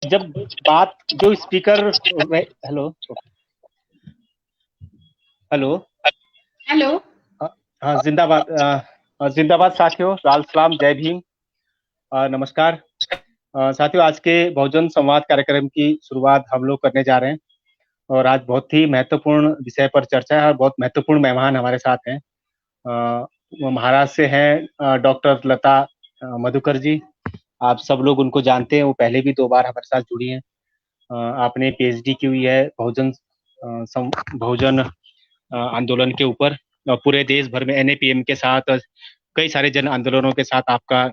जब बात जो स्पीकर हेलो हेलो हेलो। हाँ जिंदाबाद जिंदाबाद साथियों, लाल सलाम, जय भीम। नमस्कार। साथियों, आज के बहुजन संवाद कार्यक्रम की शुरुआत हम लोग करने जा रहे हैं और आज बहुत ही महत्वपूर्ण विषय पर चर्चा है और बहुत महत्वपूर्ण मेहमान हमारे साथ हैं। वो महाराष्ट्र से हैं डॉक्टर लता मधुकर जी। आप सब लोग उनको जानते हैं, वो पहले भी 2 बार हमारे साथ जुड़ी हैं। आपने पीएचडी की हुई है बहुजन आंदोलन के ऊपर। पूरे देश भर में एनएपीएम के साथ कई सारे जन आंदोलनों के साथ आपका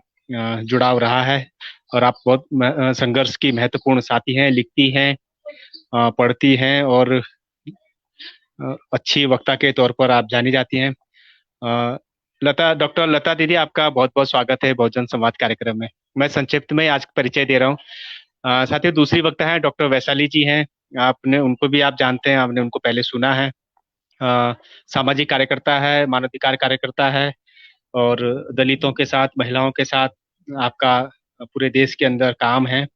जुड़ाव रहा है और आप बहुत संघर्ष की महत्वपूर्ण साथी हैं, लिखती हैं, पढ़ती हैं और अच्छी वक्ता के तौर पर आप जानी जाती हैं। डॉक्टर लता दीदी, आपका बहुत बहुत स्वागत है बहुजन संवाद कार्यक्रम में। मैं संक्षिप्त में आज परिचय दे रहा हूँ। साथियों, दूसरी वक्ता है डॉक्टर वैशाली जी हैं। आपने उनको भी आप जानते हैं, आपने उनको पहले सुना है। सामाजिक कार्यकर्ता है, मानवाधिकार कार्यकर्ता है और दलितों के साथ, महिलाओं के साथ आपका पूरे देश के अंदर काम है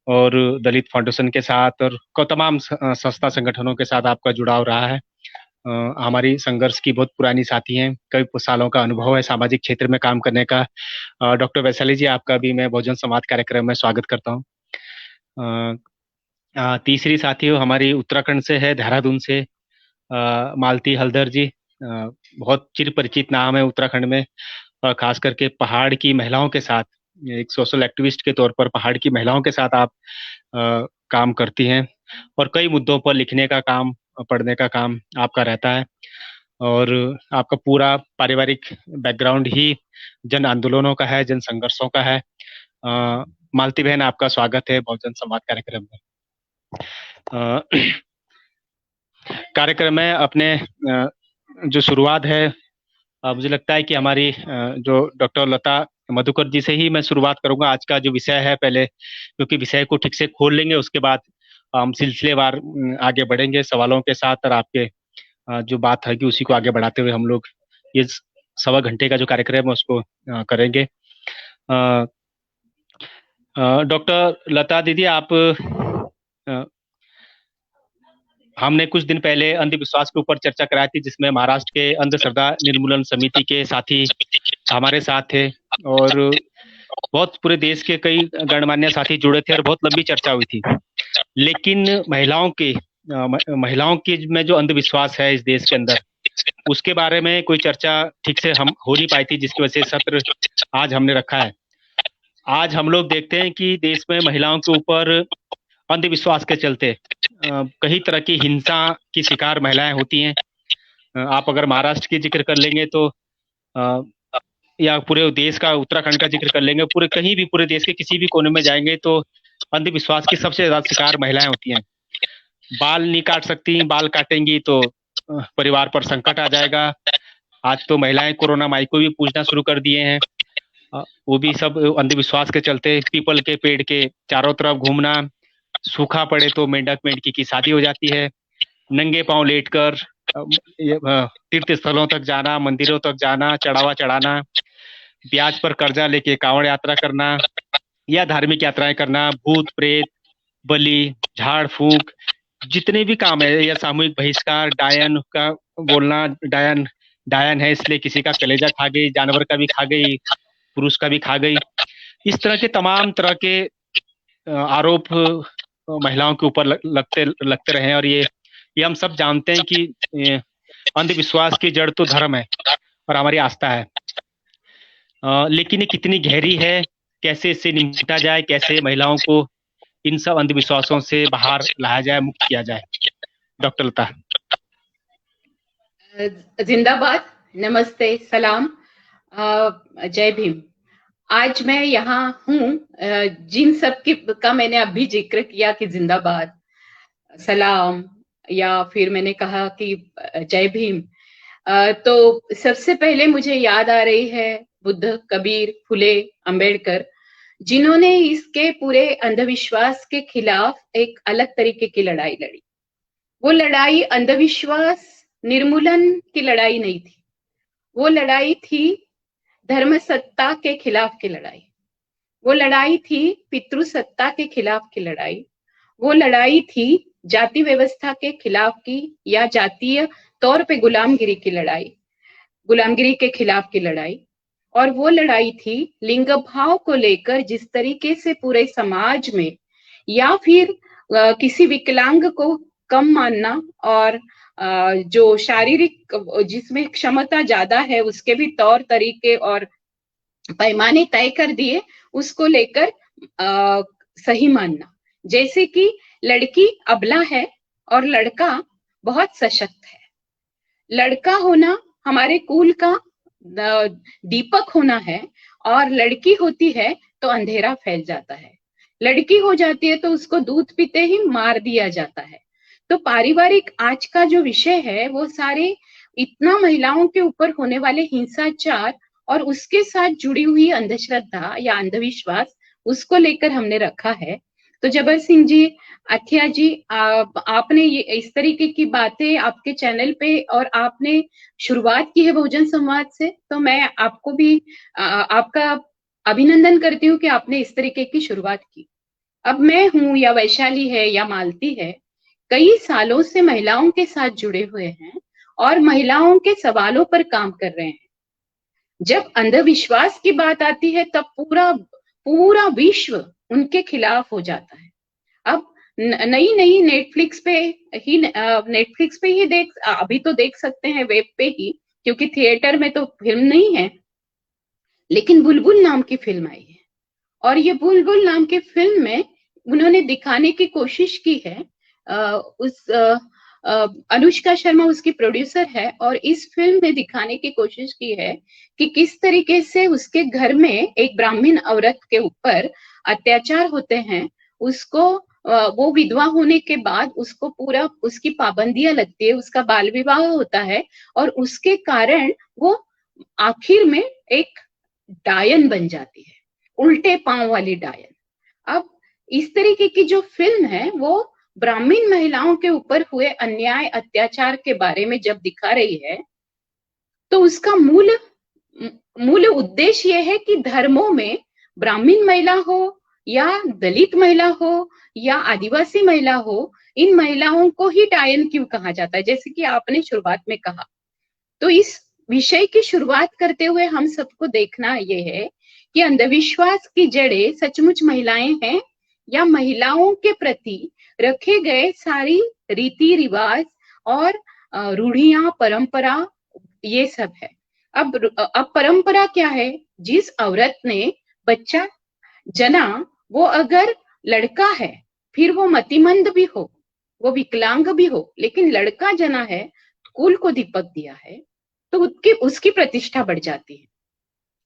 और दलित फाउंडेशन के साथ और तमाम संस्था संगठनों के साथ आपका जुड़ाव रहा है। हमारी संघर्ष की बहुत पुरानी साथी हैं, कई सालों का अनुभव है सामाजिक क्षेत्र में काम करने का। डॉक्टर वैशाली जी, आपका भी मैं बहुजन संवाद कार्यक्रम में स्वागत करता हूँ। तीसरी साथी हो हमारी उत्तराखंड से है, देहरादून से मालती हल्दर जी। बहुत चिर परिचित नाम है उत्तराखंड में, खास करके पहाड़ की महिलाओं के साथ एक सोशल एक्टिविस्ट के तौर पर पहाड़ की महिलाओं के साथ आप काम करती हैं और कई मुद्दों पर लिखने का काम, पढ़ने का काम आपका रहता है और आपका पूरा पारिवारिक बैकग्राउंड ही जन आंदोलनों का है, जन संघर्षों का है। मालती बहन, आपका स्वागत है बहुजन संवाद कार्यक्रम में। कार्यक्रम में अपने जो शुरुआत है, मुझे लगता है कि हमारी जो डॉक्टर लता मधुकर जी से ही मैं शुरुआत करूंगा आज का जो विषय है पहले, क्योंकि विषय को ठीक से खोल लेंगे, उसके बाद हम सिलसिलेवार आगे बढ़ेंगे सवालों के साथ और आपके जो बात है कि उसी को आगे बढ़ाते हुए हम लोग ये 1.25 घंटे का जो कार्यक्रम है उसको करेंगे। डॉक्टर लता दीदी, आप हमने कुछ दिन पहले अंधविश्वास के ऊपर चर्चा कराई थी, जिसमें महाराष्ट्र के अंधश्रद्धा निर्मूलन समिति के साथी हमारे साथ थे और बहुत पूरे देश के कई गणमान्य साथी जुड़े थे और बहुत लंबी चर्चा हुई थी। लेकिन महिलाओं की में जो अंधविश्वास है इस देश के अंदर, उसके बारे में कोई चर्चा ठीक से हम हो नहीं पाई थी, जिसकी वजह से सत्र आज हमने रखा है। आज हम लोग देखते हैं कि देश में महिलाओं के ऊपर अंधविश्वास के चलते कई तरह की हिंसा की शिकार महिलाएं होती हैं। आप अगर महाराष्ट्र की जिक्र कर लेंगे तो या पूरे देश का, उत्तराखंड का जिक्र कर लेंगे, पूरे कहीं भी पूरे देश के किसी भी कोने में जाएंगे तो अंधविश्वास की सबसे ज्यादा शिकार महिलाएं होती हैं। बाल नहीं काट सकती, बाल काटेंगी तो परिवार पर संकट आ जाएगा। आज तो महिलाएं कोरोना माई को भी पूछना शुरू कर दिए हैं, वो भी सब अंधविश्वास के चलते। पीपल के पेड़ के चारों तरफ घूमना, सूखा पड़े तो मेंढक मेंढकी की शादी हो जाती है, नंगे पांव लेटकर तीर्थ स्थलों तक जाना, मंदिरों तक जाना, चढ़ावा चढ़ाना, ब्याज पर कर्जा लेके कांवड़ यात्रा करना या धार्मिक यात्राएं करना, भूत प्रेत, बलि, झाड़ फूक, जितने भी काम है, या सामूहिक बहिष्कार, डायन का बोलना, डायन डायन है इसलिए किसी का कलेजा खा गई, जानवर का भी खा गई, पुरुष का भी खा गई। इस तरह के तमाम तरह के आरोप महिलाओं के ऊपर लगते लगते रहे और ये हम सब जानते हैं कि अंधविश्वास की जड़ तो धर्म है और हमारी आस्था है। लेकिन ये कितनी गहरी है, कैसे इससे निपटा जाए, कैसे महिलाओं को इन सब अंधविश्वासों से बाहर लाया जाए, मुक्त किया जाए। डॉक्टर लता। जिंदाबाद, नमस्ते, सलाम, जय भीम। आज मैं यहाँ हूँ जिन सब का मैंने अभी जिक्र किया कि जिंदाबाद, सलाम या फिर मैंने कहा कि जय भीम, तो सबसे पहले मुझे याद आ रही है बुद्ध, कबीर, फुले, अंबेडकर, जिन्होंने इसके पूरे अंधविश्वास के खिलाफ एक अलग तरीके की लड़ाई लड़ी। वो लड़ाई अंधविश्वास निर्मूलन की लड़ाई नहीं थी, वो लड़ाई थी धर्म सत्ता के खिलाफ की लड़ाई। वो लड़ाई थी पितृसत्ता के खिलाफ की लड़ाई, वो लड़ाई थी जाति व्यवस्था के खिलाफ की या जातीय तौर पे गुलामगिरी की लड़ाई, गुलामगिरी के खिलाफ की लड़ाई। और वो लड़ाई थी लिंग भाव को लेकर, जिस तरीके से पूरे समाज में या फिर किसी विकलांग को कम मानना और जो शारीरिक जिसमें क्षमता ज्यादा है उसके भी तौर तरीके और पैमाने तय कर दिए, उसको लेकर सही मानना। जैसे कि लड़की अबला है और लड़का बहुत सशक्त है। लड़का होना हमारे कुल का दीपक होना है और लड़की होती है तो अंधेरा फैल जाता है। लड़की हो जाती है तो उसको दूध पीते ही मार दिया जाता है। तो पारिवारिक आज का जो विषय है वो सारे इतना महिलाओं के ऊपर होने वाले हिंसाचार और उसके साथ जुड़ी हुई अंधश्रद्धा या अंधविश्वास, उसको लेकर हमने रखा है। तो जबर सिंह जी, अथिया जी, आपने ये इस तरीके की बातें आपके चैनल पे और आपने शुरुआत की है बहुजन संवाद से, तो मैं आपको भी आपका अभिनंदन करती हूँ कि आपने इस तरीके की शुरुआत की। अब मैं हूँ या वैशाली है या मालती है, कई सालों से महिलाओं के साथ जुड़े हुए हैं और महिलाओं के सवालों पर काम कर रहे हैं। जब अंधविश्वास की बात आती है तब पूरा पूरा विश्व उनके खिलाफ हो जाता है। अब नई नई नेटफ्लिक्स पे ही अभी तो देख सकते हैं, वेब पे ही, क्योंकि थिएटर में तो फिल्म नहीं है। लेकिन बुलबुल नाम की फिल्म आई है और ये बुलबुल नाम की फिल्म में उन्होंने दिखाने की कोशिश की है, अनुष्का शर्मा उसकी प्रोड्यूसर है, और इस फिल्म में दिखाने की कोशिश की है कि किस तरीके से उसके घर में एक ब्राह्मण औरत के ऊपर अत्याचार होते हैं। उसको वो विधवा होने के बाद उसको पूरा उसकी पाबंदियां लगती है, उसका बाल विवाह होता है और उसके कारण वो आखिर में एक डायन बन जाती है, उल्टे पांव वाली डायन। अब इस तरीके की जो फिल्म है वो ब्राह्मण महिलाओं के ऊपर हुए अन्याय अत्याचार के बारे में जब दिखा रही है, तो उसका मूल उद्देश्य यह है कि धर्मों में ब्राह्मण महिला हो या दलित महिला हो या आदिवासी महिला हो, इन महिलाओं को ही डायन क्यों कहा जाता है, जैसे कि आपने शुरुआत में कहा। तो इस विषय की शुरुआत करते हुए हम सबको देखना ये है कि अंधविश्वास की जड़ें सचमुच महिलाएं हैं या महिलाओं के प्रति रखे गए सारी रीति रिवाज और रूढ़ियां, परंपरा, ये सब है। अब परंपरा क्या है? जिस औरत ने बच्चा जना, वो अगर लड़का है, फिर वो मतिमंद भी हो, वो विकलांग भी हो, लेकिन लड़का जना है, कुल को दीपक दिया है, तो उसकी प्रतिष्ठा बढ़ जाती है।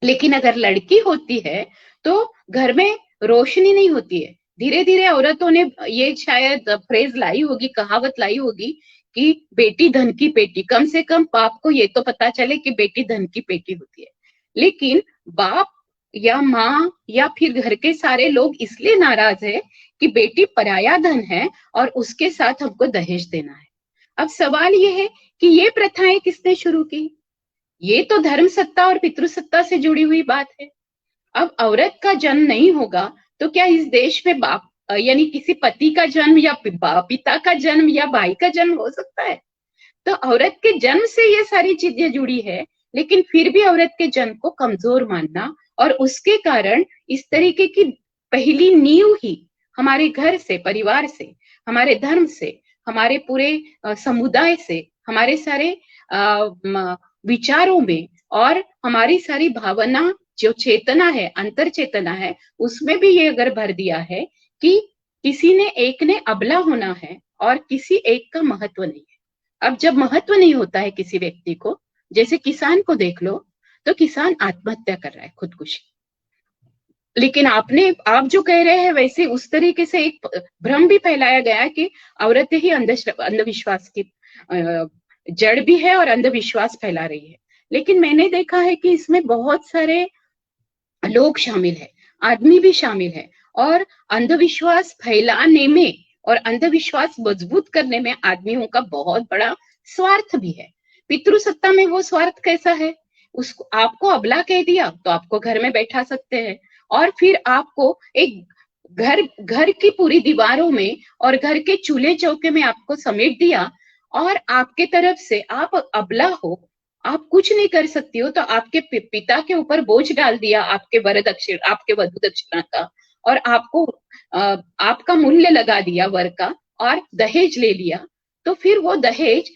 लेकिन अगर लड़की होती है तो घर में रोशनी नहीं होती है। धीरे धीरे औरतों ने ये शायद फ्रेज लाई होगी, कहावत लाई होगी कि बेटी धन की पेटी। कम से कम बाप को ये तो पता चले कि बेटी धन की पेटी होती है। लेकिन बाप या माँ या फिर घर के सारे लोग इसलिए नाराज है कि बेटी पराया धन है और उसके साथ हमको दहेज देना है। अब सवाल ये है कि ये प्रथाएं किसने शुरू की? ये तो धर्म सत्ता और पितृसत्ता से जुड़ी हुई बात है। अब औरत का जन्म नहीं होगा तो क्या इस देश में बाप यानी किसी पति का जन्म या पिता का जन्म या भाई का जन्म हो सकता है? तो औरत के जन्म से ये सारी चीजें जुड़ी है, लेकिन फिर भी औरत के जन्म को कमजोर मानना और उसके कारण इस तरीके की पहली नींव ही हमारे घर से, परिवार से, हमारे धर्म से, हमारे पूरे समुदाय से, हमारे सारे विचारों में और हमारी सारी भावना, जो चेतना है, अंतर चेतना है, उसमें भी ये अगर भर दिया है कि किसी ने एक ने अबला होना है और किसी एक का महत्व नहीं है। अब जब महत्व नहीं होता है किसी व्यक्ति को, जैसे किसान को देख लो, तो किसान आत्महत्या कर रहा है, खुदकुशी। लेकिन आप जो कह रहे हैं वैसे उस तरीके से एक भ्रम भी फैलाया गया कि औरतें ही अंधविश्वास की जड़ भी है और अंधविश्वास फैला रही है। लेकिन मैंने देखा है कि इसमें बहुत सारे लोग शामिल है, आदमी भी शामिल है, और अंधविश्वास फैलाने में और अंधविश्वास मजबूत करने में आदमियों का बहुत बड़ा स्वार्थ भी है। पितृसत्ता में वो स्वार्थ कैसा है? उसको आपको अबला कह दिया तो आपको घर में बैठा सकते हैं और फिर आपको एक घर की पूरी दीवारों में और घर के चूल्हे चौके में आपको समेट दिया, और आपके तरफ से आप अबला हो, आप कुछ नहीं कर सकती हो, तो आपके पिता के ऊपर बोझ डाल दिया आपके आपके वधु दक्षिणा का, और आपको आपका मूल्य लगा दिया वर का, और दहेज ले लिया। तो फिर वो दहेज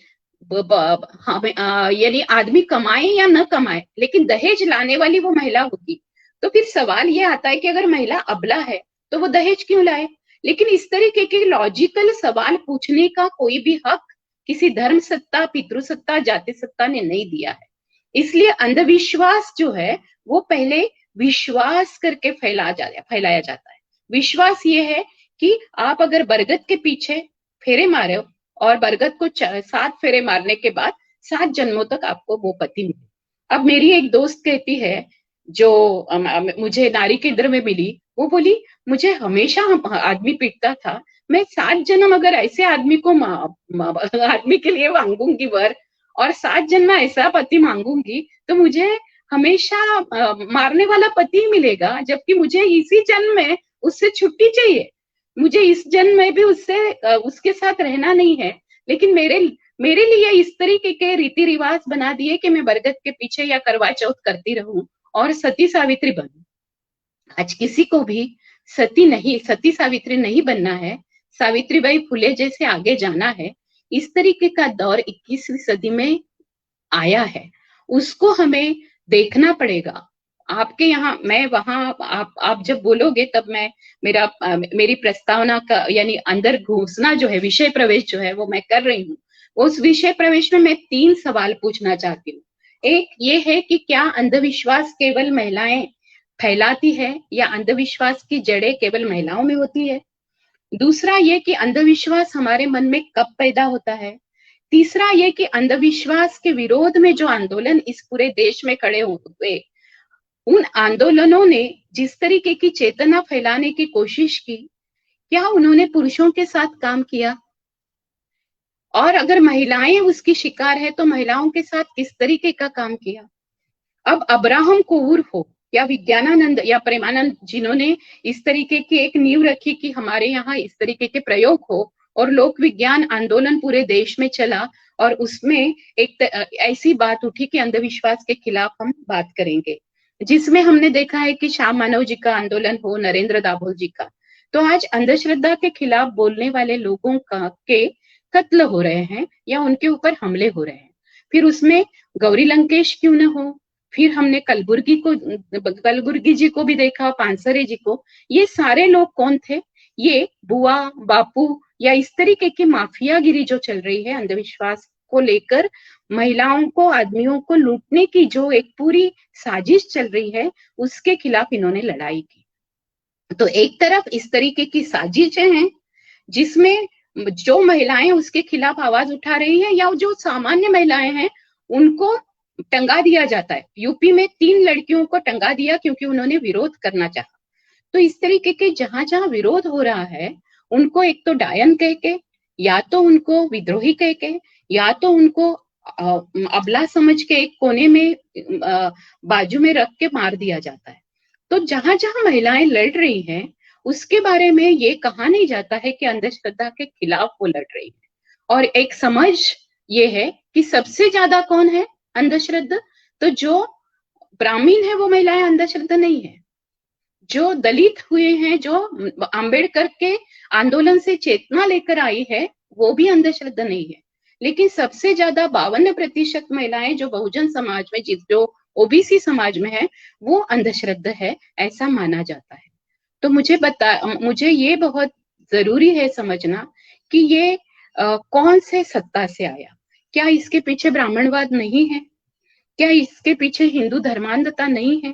यानी आदमी कमाए या न कमाए, लेकिन दहेज लाने वाली वो महिला होगी। तो फिर सवाल ये आता है कि अगर महिला अबला है तो वो दहेज क्यों लाए? लेकिन इस तरीके के लॉजिकल सवाल पूछने का कोई भी हक किसी धर्म सत्ता, पितृसत्ता, जाति सत्ता ने नहीं दिया है। इसलिए अंधविश्वास जो है वो पहले विश्वास करके फैलाया जाता है। विश्वास ये है कि आप अगर बरगद के पीछे फेरे मारे हो, और बरगद को 7 फेरे मारने के बाद 7 जन्मों तक आपको वो पति मिले। अब मेरी एक दोस्त कहती है, जो मुझे नारी केंद्र में मिली, वो बोली मुझे हमेशा आदमी पीटता था, मैं 7 जन्म अगर ऐसे आदमी को आदमी के लिए मांगूंगी वर, और 7 जन्म ऐसा पति मांगूंगी, तो मुझे हमेशा मारने वाला पति मिलेगा, जबकि मुझे इसी जन्म में उससे छुट्टी चाहिए। मुझे इस जन्म में भी उसके साथ रहना नहीं है, लेकिन मेरे लिए इस तरीके के रीति रिवाज बना दिए कि मैं बरगद के पीछे या करवा चौथ करती रहूं और सती सावित्री बनूं। आज किसी को भी सती सावित्री नहीं बनना है, सावित्रीबाई फुले जैसे आगे जाना है। इस तरीके का दौर 21वीं सदी में आया है, उसको हमें देखना पड़ेगा। आपके यहाँ, मैं वहां, आप जब बोलोगे तब मैं मेरी प्रस्तावना का यानी अंदर घुसना जो है, विषय प्रवेश जो है वो मैं कर रही हूँ। उस विषय प्रवेश में मैं 3 सवाल पूछना चाहती हूँ। एक ये है कि क्या अंधविश्वास केवल महिलाएं फैलाती है, या अंधविश्वास की जड़ें केवल महिलाओं में होती है? दूसरा ये कि अंधविश्वास हमारे मन में कब पैदा होता है? तीसरा ये कि अंधविश्वास के विरोध में जो आंदोलन इस पूरे देश में खड़े हुए, उन आंदोलनों ने जिस तरीके की चेतना फैलाने की कोशिश की, क्या उन्होंने पुरुषों के साथ काम किया? और अगर महिलाएं उसकी शिकार है तो महिलाओं के साथ किस तरीके का काम किया? अब अब्राहम कोवूर हो या विज्ञानानंद या प्रेमानंद, जिन्होंने इस तरीके की एक नींव रखी कि हमारे यहाँ इस तरीके के प्रयोग हो, और लोक विज्ञान आंदोलन पूरे देश में चला, और उसमें एक ऐसी बात उठी कि अंधविश्वास के खिलाफ हम बात करेंगे, जिसमें हमने देखा है कि श्याम मानव जी का आंदोलन हो, नरेंद्र दाभोल जी का। तो आज अंधश्रद्धा के खिलाफ बोलने वाले लोगों के कत्ल हो रहे हैं या उनके ऊपर हमले हो रहे हैं। फिर उसमें गौरी लंकेश क्यों न हो, फिर हमने कलबुर्गी जी को भी देखा, पानसरे जी को। ये सारे लोग कौन थे? ये बुआ, बापू या इस तरीके की माफियागिरी जो चल रही है अंधविश्वास को लेकर, महिलाओं को, आदमियों को लूटने की जो एक पूरी साजिश चल रही है, उसके खिलाफ इन्होंने लड़ाई की। तो एक तरफ इस तरीके की साजिशें हैं जिसमें जो महिलाएं उसके खिलाफ आवाज उठा रही है, या जो सामान्य महिलाएं हैं उनको टंगा दिया जाता है। यूपी में 3 लड़कियों को टंगा दिया क्योंकि उन्होंने विरोध करना चाहा। तो इस तरीके के जहां जहां विरोध हो रहा है, उनको एक तो डायन कह के, या तो उनको विद्रोही कह के, या तो उनको अबला समझ के एक कोने में बाजू में रख के मार दिया जाता है। तो जहां जहां महिलाएं लड़ रही हैं, उसके बारे में ये कहा नहीं जाता है कि अंधश्रद्धा के खिलाफ वो लड़ रही है। और एक समझ ये है कि सबसे ज्यादा कौन है अंधश्रद्धा? तो जो ब्राह्मीण है वो महिलाएं अंधश्रद्धा नहीं है। जो दलित हुए हैं, जो अंबेडकर के आंदोलन से चेतना लेकर आई है, वो भी अंधश्रद्धा नहीं है। लेकिन सबसे ज्यादा 52% महिलाएं जो बहुजन समाज में, जो ओबीसी समाज में है, वो अंधश्रद्धा है, ऐसा माना जाता है। तो मुझे ये बहुत जरूरी है समझना कि ये कौन से सत्ता से आया। क्या इसके पीछे ब्राह्मणवाद नहीं है? क्या इसके पीछे हिंदू धर्मांधता नहीं है?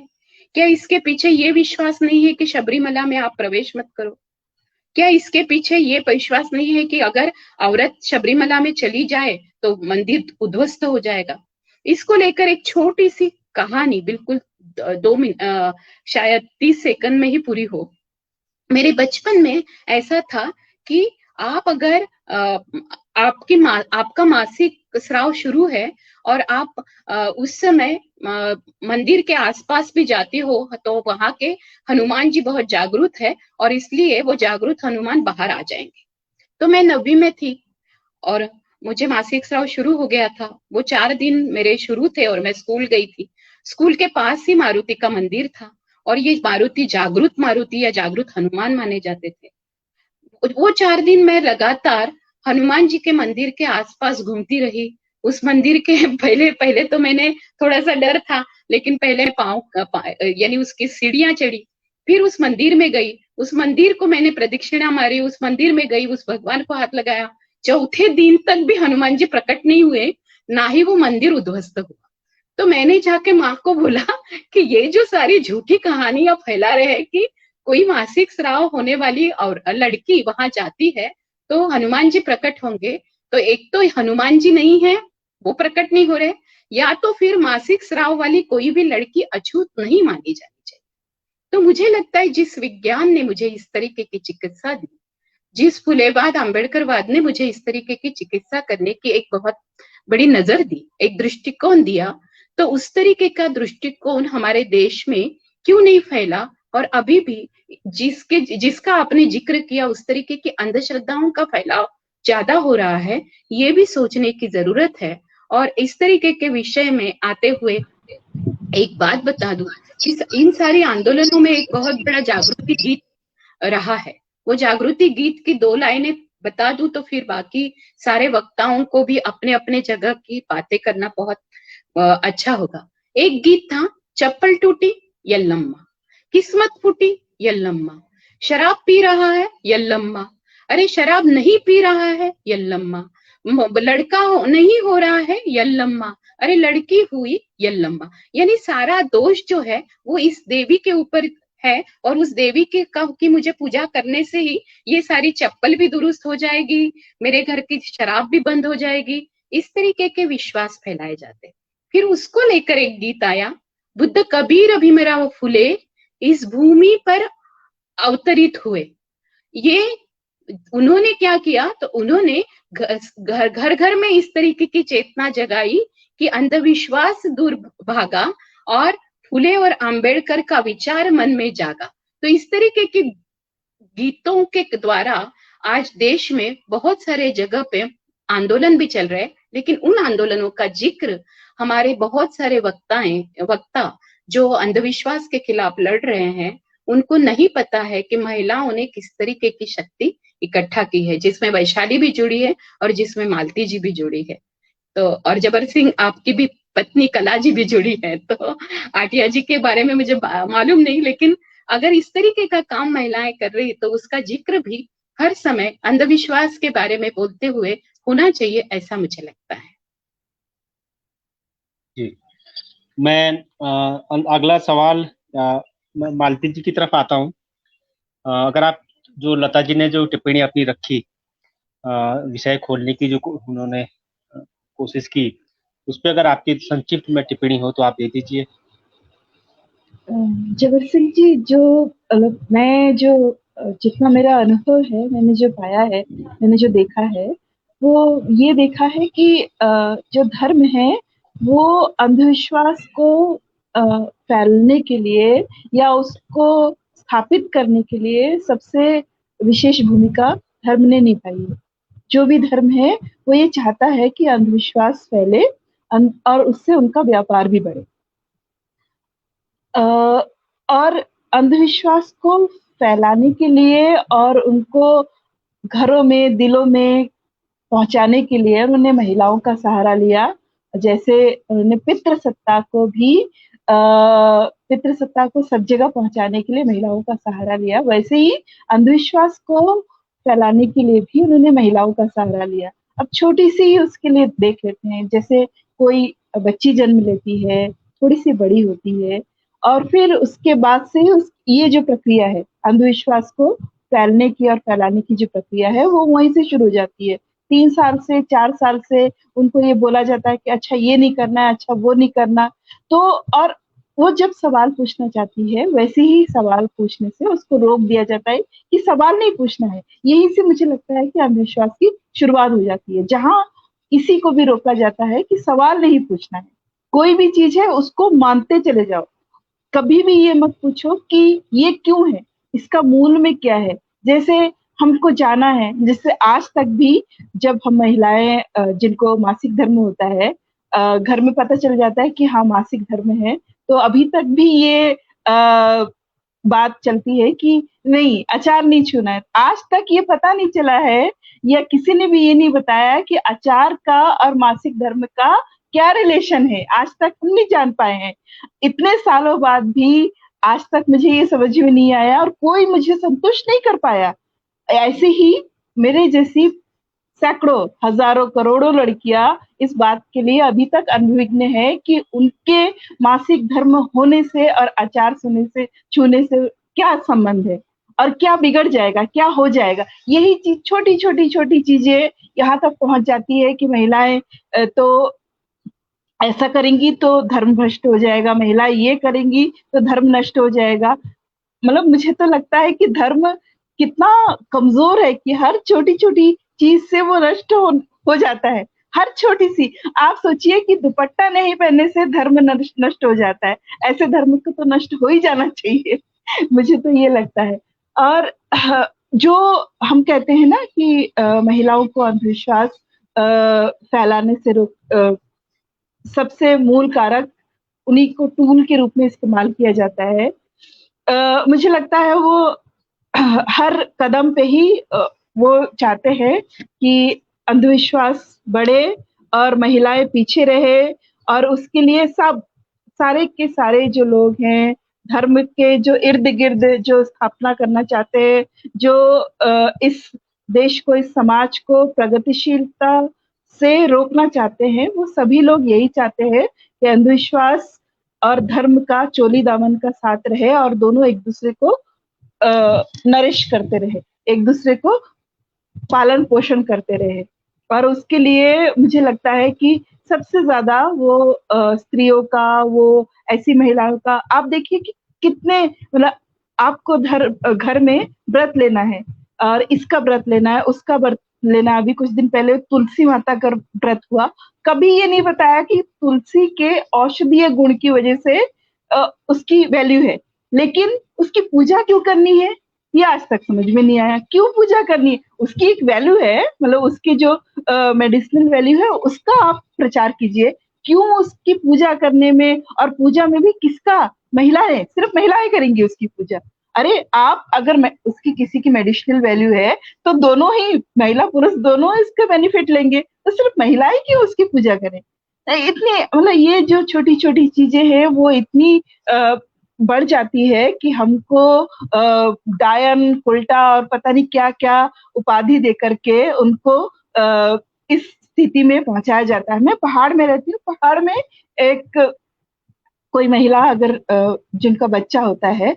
क्या इसके पीछे ये विश्वास नहीं है कि शबरीमला में आप प्रवेश मत करो? क्या इसके पीछे ये विश्वास नहीं है कि अगर औरत शबरीमला में चली जाए तो मंदिर उद्ध्वस्त हो जाएगा? इसको लेकर एक छोटी सी कहानी, बिल्कुल 2 मिनट, शायद 30 सेकंड में ही पूरी हो। मेरे बचपन में ऐसा था कि आप अगर आपका मासिक स्राव शुरू है और आप उस समय मंदिर के आसपास भी जाती हो तो वहां के हनुमान जी बहुत जागरूक है और इसलिए वो जागरूक हनुमान बाहर आ जाएंगे। तो मैं 9वीं में थी और मुझे मासिक स्राव शुरू हो गया था। वो 4 दिन मेरे शुरू थे और मैं स्कूल गई थी। स्कूल के पास ही मारुति का मंदिर था और ये मारुति जागृत मारुति या जागृत हनुमान माने जाते थे। वो 4 दिन मैं लगातार हनुमान जी के मंदिर के आसपास घूमती रही। उस मंदिर के पहले पहले तो मैंने थोड़ा सा डर था, लेकिन पहले यानी उसकी सीढ़ियां चढ़ी, फिर उस मंदिर में गई, उस मंदिर को मैंने प्रदक्षिणा मारी, उस मंदिर में गई, उस भगवान को हाथ लगाया। चौथे दिन तक भी हनुमान जी प्रकट नहीं हुए, ना ही वो मंदिर उद्ध्वस्त हुआ। तो मैंने जाके माँ को बोला कि ये जो सारी झूठी कहानियां फैला रहे हैं कि कोई मासिक स्राव होने वाली और लड़की वहां जाती है तो हनुमान जी प्रकट होंगे, तो एक तो हनुमान जी नहीं है, वो प्रकट नहीं हो रहे, या तो फिर मासिक स्राव वाली कोई भी लड़की अछूत नहीं मानी जानी चाहिए। तो मुझे लगता है जिस विज्ञान ने मुझे इस तरीके की चिकित्सा दी, जिस फुलेबाद अम्बेडकरवाद ने मुझे इस तरीके की चिकित्सा करने की एक बहुत बड़ी नजर दी, एक दृष्टिकोण दिया, तो उस तरीके का दृष्टिकोण हमारे देश में क्यों नहीं फैला और अभी भी जिसका आपने जिक्र किया उस तरीके की अंधश्रद्धाओं का फैलाव ज्यादा हो रहा है, ये भी सोचने की जरूरत है। और इस तरीके के विषय में आते हुए एक बात बता दूं, इन सारे आंदोलनों में एक बहुत बड़ा जागृति गीत रहा है। वो जागृति गीत की 2 लाइनें बता दूं तो फिर बाकी सारे वक्ताओं को भी अपने अपने जगह की बातें करना बहुत अच्छा होगा। एक गीत था, चप्पल टूटी यल्लम्मा, किस्मत फूटी यल्लम्मा, शराब पी रहा है यल्लम्मा, अरे शराब नहीं पी रहा है यल्लम्मा, लड़का नहीं हो रहा है यल्लम्मा, अरे लड़की हुई यल्लम्मा। यानी सारा दोष जो है वो इस देवी के ऊपर है और उस देवी के की मुझे पूजा करने से ही ये सारी चप्पल भी दुरुस्त हो जाएगी, मेरे घर की शराब भी बंद हो जाएगी। इस तरीके के विश्वास फैलाए जाते। फिर उसको लेकर एक गीत आया, बुद्ध कबीर अभिमरा फूले इस भूमि पर अवतरित हुए। ये उन्होंने क्या किया, तो उन्होंने घर घर घर में इस तरीके की चेतना जगाई कि अंधविश्वास दूर भागा और फुले और आंबेडकर का विचार मन में जागा। तो इस तरीके के गीतों के द्वारा आज देश में बहुत सारे जगह पे आंदोलन भी चल रहे हैं, लेकिन उन आंदोलनों का जिक्र हमारे बहुत सारे वक्ता जो अंधविश्वास के खिलाफ लड़ रहे हैं, उनको नहीं पता है कि महिलाओं ने किस तरीके की शक्ति इकट्ठा की है, जिसमें वैशाली भी जुड़ी है और जिसमें मालती जी भी जुड़ी है। तो और जबर सिंह आपकी भी पत्नी कला जी भी जुड़ी है। तो आटिया जी के बारे में मुझे मालूम नहीं, लेकिन अगर इस तरीके का काम महिलाएं कर रही तो उसका जिक्र भी हर समय अंधविश्वास के बारे में बोलते हुए होना चाहिए, ऐसा मुझे लगता है। जी, मैं अगला सवाल मालती जी की तरफ आता हूँ। अगर आप जो लता जी ने जो टिप्पणी अपनी रखी विषय खोलने की जो उन्होंने कोशिश की, उस पर अगर आपकी संक्षिप्त में टिप्पणी हो तो आप दे दीजिए। जबर सिंह जी, मैं जो जितना मेरा अनुभव है, मैंने जो पाया है, मैंने जो देखा है, वो ये देखा है कि जो धर्म है वो अंधविश्वास को फैलने के लिए या उसको स्थापित करने के लिए सबसे विशेष भूमिका धर्म ने निभाई है। जो भी धर्म है वो ये चाहता है कि अंधविश्वास फैले और उससे उनका व्यापार भी बढ़े। और अंधविश्वास को फैलाने के लिए और उनको घरों में, दिलों में पहुंचाने के लिए उन्होंने महिलाओं का सहारा लिया। जैसे उन्होंने पितृसत्ता को सब जगह पहुंचाने के लिए महिलाओं का सहारा लिया, वैसे ही अंधविश्वास को फैलाने के लिए भी उन्होंने महिलाओं का सहारा लिया। अब छोटी सी उसके लिए देख लेते हैं, जैसे कोई बच्ची जन्म लेती है, थोड़ी सी बड़ी होती है, और फिर उसके बाद से ये जो प्रक्रिया है अंधविश्वास को फैलने की और फैलाने की जो प्रक्रिया है वो वहीं से शुरू हो जाती है। 3 साल से 4 साल से उनको ये बोला जाता है कि अच्छा ये नहीं करना है, अच्छा वो नहीं करना। तो और वो जब सवाल पूछना चाहती है, वैसे ही सवाल पूछने से उसको रोक दिया जाता है कि सवाल नहीं पूछना है। यहीं से मुझे लगता है कि अंधविश्वास की शुरुआत हो जाती है, जहाँ इसी को भी रोका जाता है कि सवाल नहीं पूछना है, कोई भी चीज है उसको मानते चले जाओ, कभी भी ये मत पूछो कि ये क्यों है, इसका मूल में क्या है। जैसे हमको जाना है, जैसे आज तक भी जब हम महिलाएं जिनको मासिक धर्म होता है, घर में पता चल जाता है कि हाँ मासिक धर्म है, तो अभी तक भी ये बात चलती है कि नहीं अचार नहीं छूना है। आज तक ये पता नहीं चला है या किसी ने भी ये नहीं बताया कि अचार का और मासिक धर्म का क्या रिलेशन है, आज तक हम नहीं जान पाए हैं। इतने सालों बाद भी आज तक मुझे ये समझ में नहीं आया और कोई मुझे संतुष्ट नहीं कर पाया। ऐसे ही मेरे जैसी सैकड़ों हजारों करोड़ों लड़कियां इस बात के लिए अभी तक अनभिज्ञ है कि उनके मासिक धर्म होने से और अचार छूने से क्या संबंध है और क्या बिगड़ जाएगा, क्या हो जाएगा। यही चीज छोटी चीजें यहाँ तक पहुंच जाती है कि महिलाएं तो ऐसा करेंगी तो धर्म भ्रष्ट हो जाएगा, महिला ये करेंगी तो धर्म नष्ट हो जाएगा। मतलब मुझे तो लगता है कि धर्म कितना कमजोर है कि हर छोटी चीज से वो नष्ट हो जाता है। हर छोटी सी, आप सोचिए कि दुपट्टा नहीं पहनने से धर्म नष्ट हो जाता है, ऐसे धर्म को तो नष्ट हो ही जाना चाहिए। मुझे तो ये लगता है। और जो हम कहते हैं ना कि महिलाओं को अंधविश्वास फैलाने से रोक, सबसे मूल कारक उन्हीं को टूल के रूप में इस्तेमाल किया जाता है। मुझे लगता है वो हर कदम पे ही वो चाहते हैं कि अंधविश्वास बढ़े और महिलाएं पीछे रहे, और उसके लिए सब सारे के सारे जो लोग हैं धर्म के जो इर्द गिर्द जो स्थापना करना चाहते हैं, जो इस देश को, इस समाज को प्रगतिशीलता से रोकना चाहते हैं, वो सभी लोग यही चाहते हैं कि अंधविश्वास और धर्म का चोली दामन का साथ रहे और दोनों एक दूसरे को नरिश करते रहे, एक दूसरे को पालन पोषण करते रहे। और उसके लिए मुझे लगता है कि सबसे ज्यादा वो स्त्रियों का, वो ऐसी महिलाओं का, आप देखिए कि कितने, मतलब आपको घर में व्रत लेना है और इसका व्रत लेना है, उसका व्रत लेना। अभी कुछ दिन पहले तुलसी माता का व्रत हुआ, कभी ये नहीं बताया कि तुलसी के औषधीय गुण की वजह से उसकी वैल्यू है, लेकिन उसकी पूजा क्यों करनी है ये आज तक समझ में नहीं आया। क्यों पूजा करनी है? उसकी एक वैल्यू है, मतलब उसकी जो मेडिसिनल वैल्यू है उसका आप प्रचार कीजिए। क्यों उसकी पूजा करने में, और पूजा में भी किसका, महिलाएं, सिर्फ महिलाएं करेंगी उसकी पूजा। अरे आप अगर उसकी किसी की मेडिसिनल वैल्यू है तो दोनों ही, महिला पुरुष दोनों इसका बेनिफिट लेंगे, तो सिर्फ महिलाएं क्यों उसकी पूजा करें? इतने, मतलब ये जो छोटी छोटी चीजें हैं वो इतनी बढ़ जाती है कि हमको डायन, उल्टा और पता नहीं क्या क्या उपाधि दे करके उनको इस स्थिति में पहुंचाया जाता है। मैं पहाड़ में रहती हूँ, पहाड़ में एक कोई महिला अगर जिनका बच्चा होता है,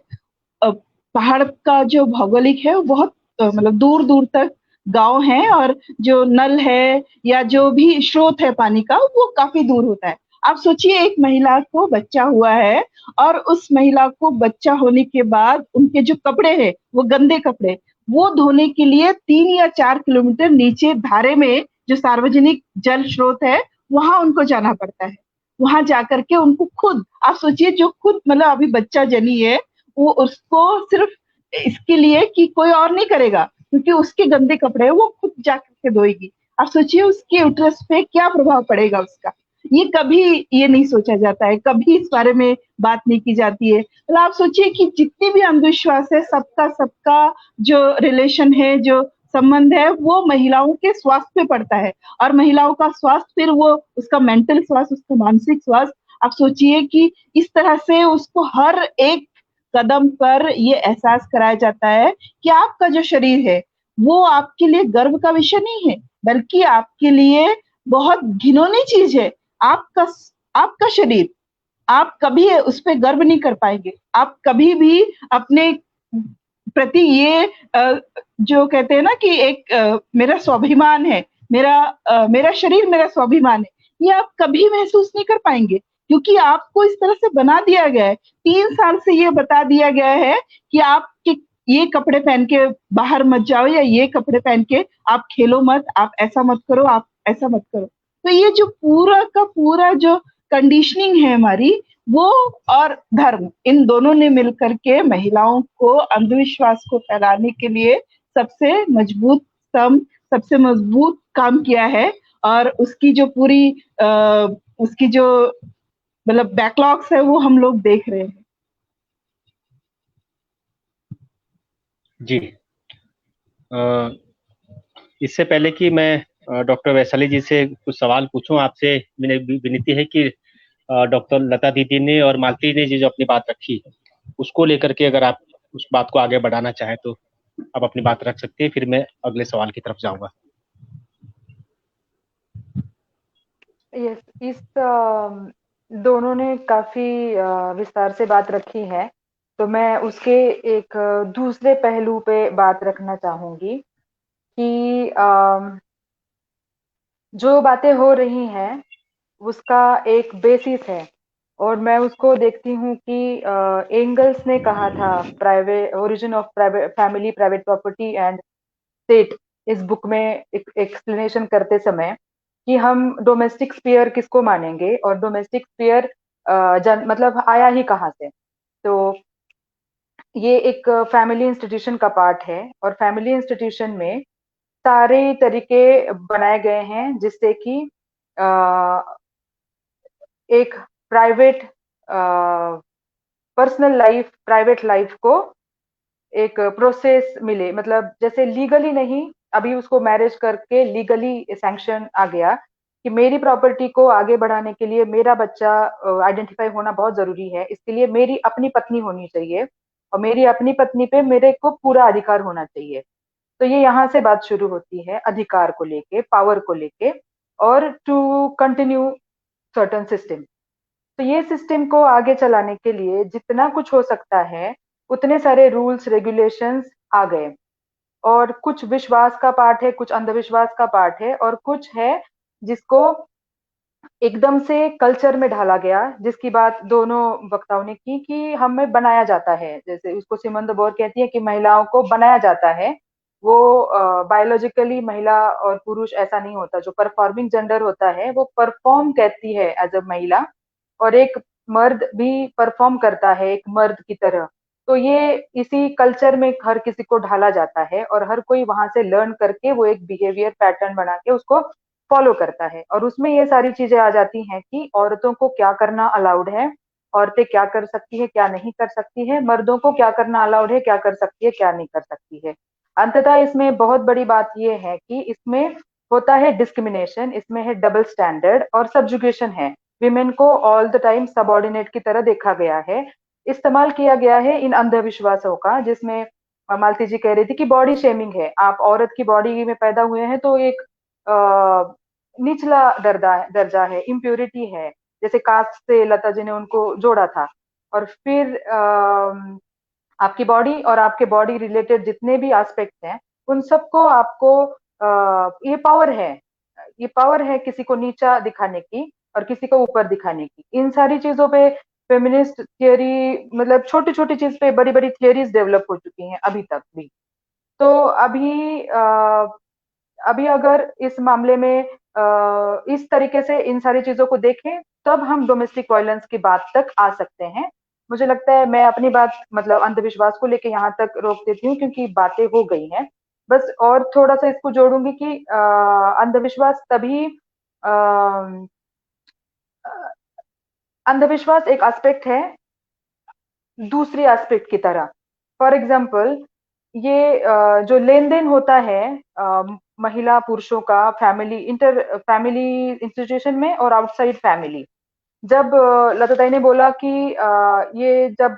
पहाड़ का जो भौगोलिक है वो बहुत मतलब दूर दूर तक गांव है, और जो नल है या जो भी स्रोत है पानी का वो काफी दूर होता है। आप सोचिए एक महिला को बच्चा हुआ है और उस महिला को बच्चा होने के बाद उनके जो कपड़े हैं वो गंदे कपड़े, वो धोने के लिए 3 या 4 किलोमीटर नीचे धारे में जो सार्वजनिक जल स्रोत है वहां उनको जाना पड़ता है। वहां जाकर के उनको खुद, आप सोचिए जो खुद मतलब अभी बच्चा जनी है वो, उसको सिर्फ इसके लिए कि कोई और नहीं करेगा क्योंकि उसके गंदे कपड़े वो खुद जाकर के धोएगी। आप सोचिए उसके यूट्रस पे क्या प्रभाव पड़ेगा उसका। ये कभी ये नहीं सोचा जाता है, कभी इस बारे में बात नहीं की जाती है। मतलब आप सोचिए कि जितने भी अंधविश्वास है सबका जो रिलेशन है, जो संबंध है वो महिलाओं के स्वास्थ्य पे पड़ता है, और महिलाओं का स्वास्थ्य फिर वो उसका मेंटल स्वास्थ्य, उसका मानसिक स्वास्थ्य। आप सोचिए कि इस तरह से उसको हर एक कदम पर ये एहसास कराया जाता है कि आपका जो शरीर है वो आपके लिए गर्व का विषय नहीं है, बल्कि आपके लिए बहुत घिनौनी चीज है। आपका शरीर, आप कभी उस पर गर्व नहीं कर पाएंगे। आप कभी भी अपने प्रति ये जो कहते हैं ना कि एक मेरा स्वाभिमान है, मेरा शरीर मेरा स्वाभिमान है, ये आप कभी महसूस नहीं कर पाएंगे, क्योंकि आपको इस तरह से बना दिया गया है। 3 साल से ये बता दिया गया है कि आप ये कपड़े पहन के बाहर मत जाओ, या ये कपड़े पहन के आप खेलो मत, आप ऐसा मत करो, आप ऐसा मत करो। तो ये जो पूरा का पूरा जो कंडीशनिंग है हमारी, वो और धर्म, इन दोनों ने मिलकर के महिलाओं को अंधविश्वास को फैलाने के लिए सबसे मजबूत स्तंभ, सबसे मजबूत काम किया है। और उसकी जो पूरी उसकी जो मतलब बैकलॉग्स है वो हम लोग देख रहे हैं। जी, इससे पहले कि मैं डॉक्टर वैशाली जी से कुछ सवाल पूछूं, आपसे मेरी विनती है कि डॉक्टर लता दीदी ने और मालती ने जो अपनी बात रखी, उसको लेकर के अगर आप उस बात को आगे बढ़ाना चाहें तो आप अपनी बात रख सकते हैं, फिर मैं अगले सवाल की तरफ जाऊंगा। यस, इस दोनों ने काफी विस्तार से बात रखी है, तो मैं उसके एक दूसरे पहलू पे बात रखना चाहूंगी कि जो बातें हो रही हैं उसका एक बेसिस है, और मैं उसको देखती हूँ कि एंगल्स ने कहा था private origin of private family, private property and state, इस बुक में एक्सप्लेनेशन करते समय कि हम डोमेस्टिक स्फीयर किसको मानेंगे और डोमेस्टिक स्फीयर मतलब आया ही कहाँ से। तो ये एक फैमिली इंस्टीट्यूशन का पार्ट है, और फैमिली इंस्टीट्यूशन में सारे तरीके बनाए गए हैं जिससे कि एक private personal life, private life को एक प्रोसेस मिले, मतलब जैसे लीगली नहीं, अभी उसको मैरिज करके लीगली सैंक्शन आ गया कि मेरी प्रॉपर्टी को आगे बढ़ाने के लिए मेरा बच्चा आइडेंटिफाई होना बहुत जरूरी है, इसके लिए मेरी अपनी पत्नी होनी चाहिए और मेरी अपनी पत्नी पे मेरे को पूरा अधिकार होना चाहिए। तो ये यहाँ से बात शुरू होती है अधिकार को लेके, पावर को लेके, और टू कंटिन्यू सर्टन सिस्टम। तो ये सिस्टम को आगे चलाने के लिए जितना कुछ हो सकता है उतने सारे रूल्स रेगुलेशंस आ गए, और कुछ विश्वास का पार्ट है, कुछ अंधविश्वास का पार्ट है, और कुछ है जिसको एकदम से कल्चर में ढाला गया, जिसकी बात दोनों वक्ताओं ने की कि हमें बनाया जाता है, जैसे उसको सिमोन द बोर कहती है कि महिलाओं को बनाया जाता है। वो बायोलॉजिकली महिला और पुरुष ऐसा नहीं होता, जो परफॉर्मिंग जेंडर होता है वो परफॉर्म कहती है एज अ महिला, और एक मर्द भी परफॉर्म करता है एक मर्द की तरह। तो ये इसी कल्चर में हर किसी को ढाला जाता है, और हर कोई वहां से लर्न करके वो एक बिहेवियर पैटर्न बना के उसको फॉलो करता है, और उसमें ये सारी चीजें आ जाती हैं कि औरतों को क्या करना अलाउड है, औरतें क्या कर सकती है क्या नहीं कर सकती है, मर्दों को क्या करना अलाउड है, क्या कर सकती है क्या नहीं कर सकती है। अंततः इसमें बहुत बड़ी बात यह है कि इसमें होता है डिस्क्रिमिनेशन, इसमें है डबल स्टैंडर्ड और सब्जुगेशन है। विमेन को ऑल द टाइम सबऑर्डिनेट की तरह देखा गया है, इस्तेमाल किया गया है इन अंधविश्वासों का, जिसमें मालती जी कह रही थी कि बॉडी शेमिंग है, आप औरत की बॉडी में पैदा हुए हैं तो एक निचला दर्जा है, इम्प्योरिटी है, जैसे कास्ट से लता जी ने उनको जोड़ा था। और फिर आपकी बॉडी और आपके बॉडी रिलेटेड जितने भी एस्पेक्ट्स हैं उन सबको आपको ये पावर है, ये पावर है किसी को नीचा दिखाने की और किसी को ऊपर दिखाने की। इन सारी चीजों पे फेमिनिस्ट थियोरी, मतलब छोटी छोटी चीज पे बड़ी बड़ी थियोरीज डेवलप हो चुकी हैं अभी तक भी। तो अभी अगर इस मामले में इस तरीके से इन सारी चीजों को देखें तब हम डोमेस्टिक वायलेंस की बात तक आ सकते हैं। मुझे लगता है मैं अपनी बात मतलब अंधविश्वास को लेके यहाँ तक रोक देती हूँ क्योंकि बातें हो गई हैं। बस और थोड़ा सा इसको जोड़ूंगी कि अंधविश्वास तभी अंधविश्वास एक एस्पेक्ट है दूसरी एस्पेक्ट की तरह। फॉर एग्जाम्पल ये जो लेन देन होता है महिला पुरुषों का फैमिली इंस्टीट्यूशन में और आउटसाइड फैमिली, जब लताताई ने बोला कि ये जब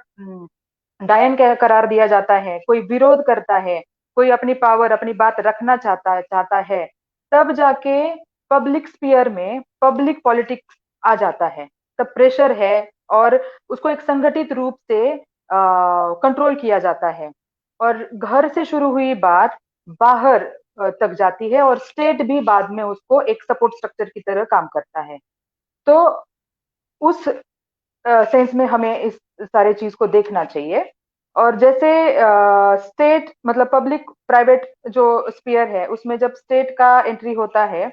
डायन करार दिया जाता है, कोई विरोध करता है, कोई अपनी पावर अपनी बात रखना चाहता है, तब जाके पब्लिक स्पीयर में पब्लिक पॉलिटिक्स आ जाता है, तब प्रेशर है और उसको एक संगठित रूप से कंट्रोल किया जाता है, और घर से शुरू हुई बात बाहर तक जाती है और स्टेट भी बाद में उसको एक सपोर्ट स्ट्रक्चर की तरह काम करता है। तो उस सेंस में हमें इस सारे चीज को देखना चाहिए। और जैसे स्टेट मतलब पब्लिक प्राइवेट जो स्पीयर है उसमें जब स्टेट का एंट्री होता है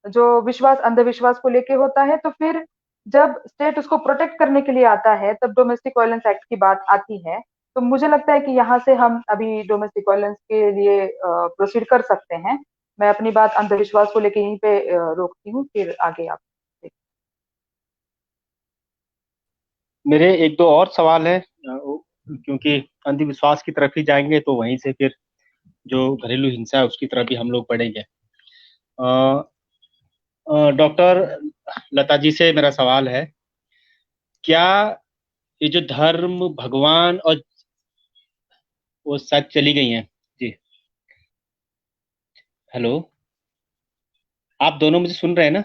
जो विश्वास अंधविश्वास को लेके होता है, तो फिर जब स्टेट उसको प्रोटेक्ट करने के लिए आता है तब डोमेस्टिक वायलेंस एक्ट की बात आती है। तो मुझे लगता है कि यहाँ से हम अभी डोमेस्टिक वायलेंस के लिए प्रोसीड कर सकते हैं। मैं अपनी बात अंधविश्वास को लेके यहीं पे रोकती हूँ, फिर आगे आप। मेरे एक दो और सवाल है, क्योंकि अंधविश्वास की तरफ ही जाएंगे तो वहीं से फिर जो घरेलू हिंसा है उसकी तरफ भी हम लोग बढ़ेंगे। डॉक्टर लता जी से मेरा सवाल है, क्या ये जो धर्म, भगवान और वो शायद चली गई हैं जी, हेलो, आप दोनों मुझे सुन रहे हैं ना?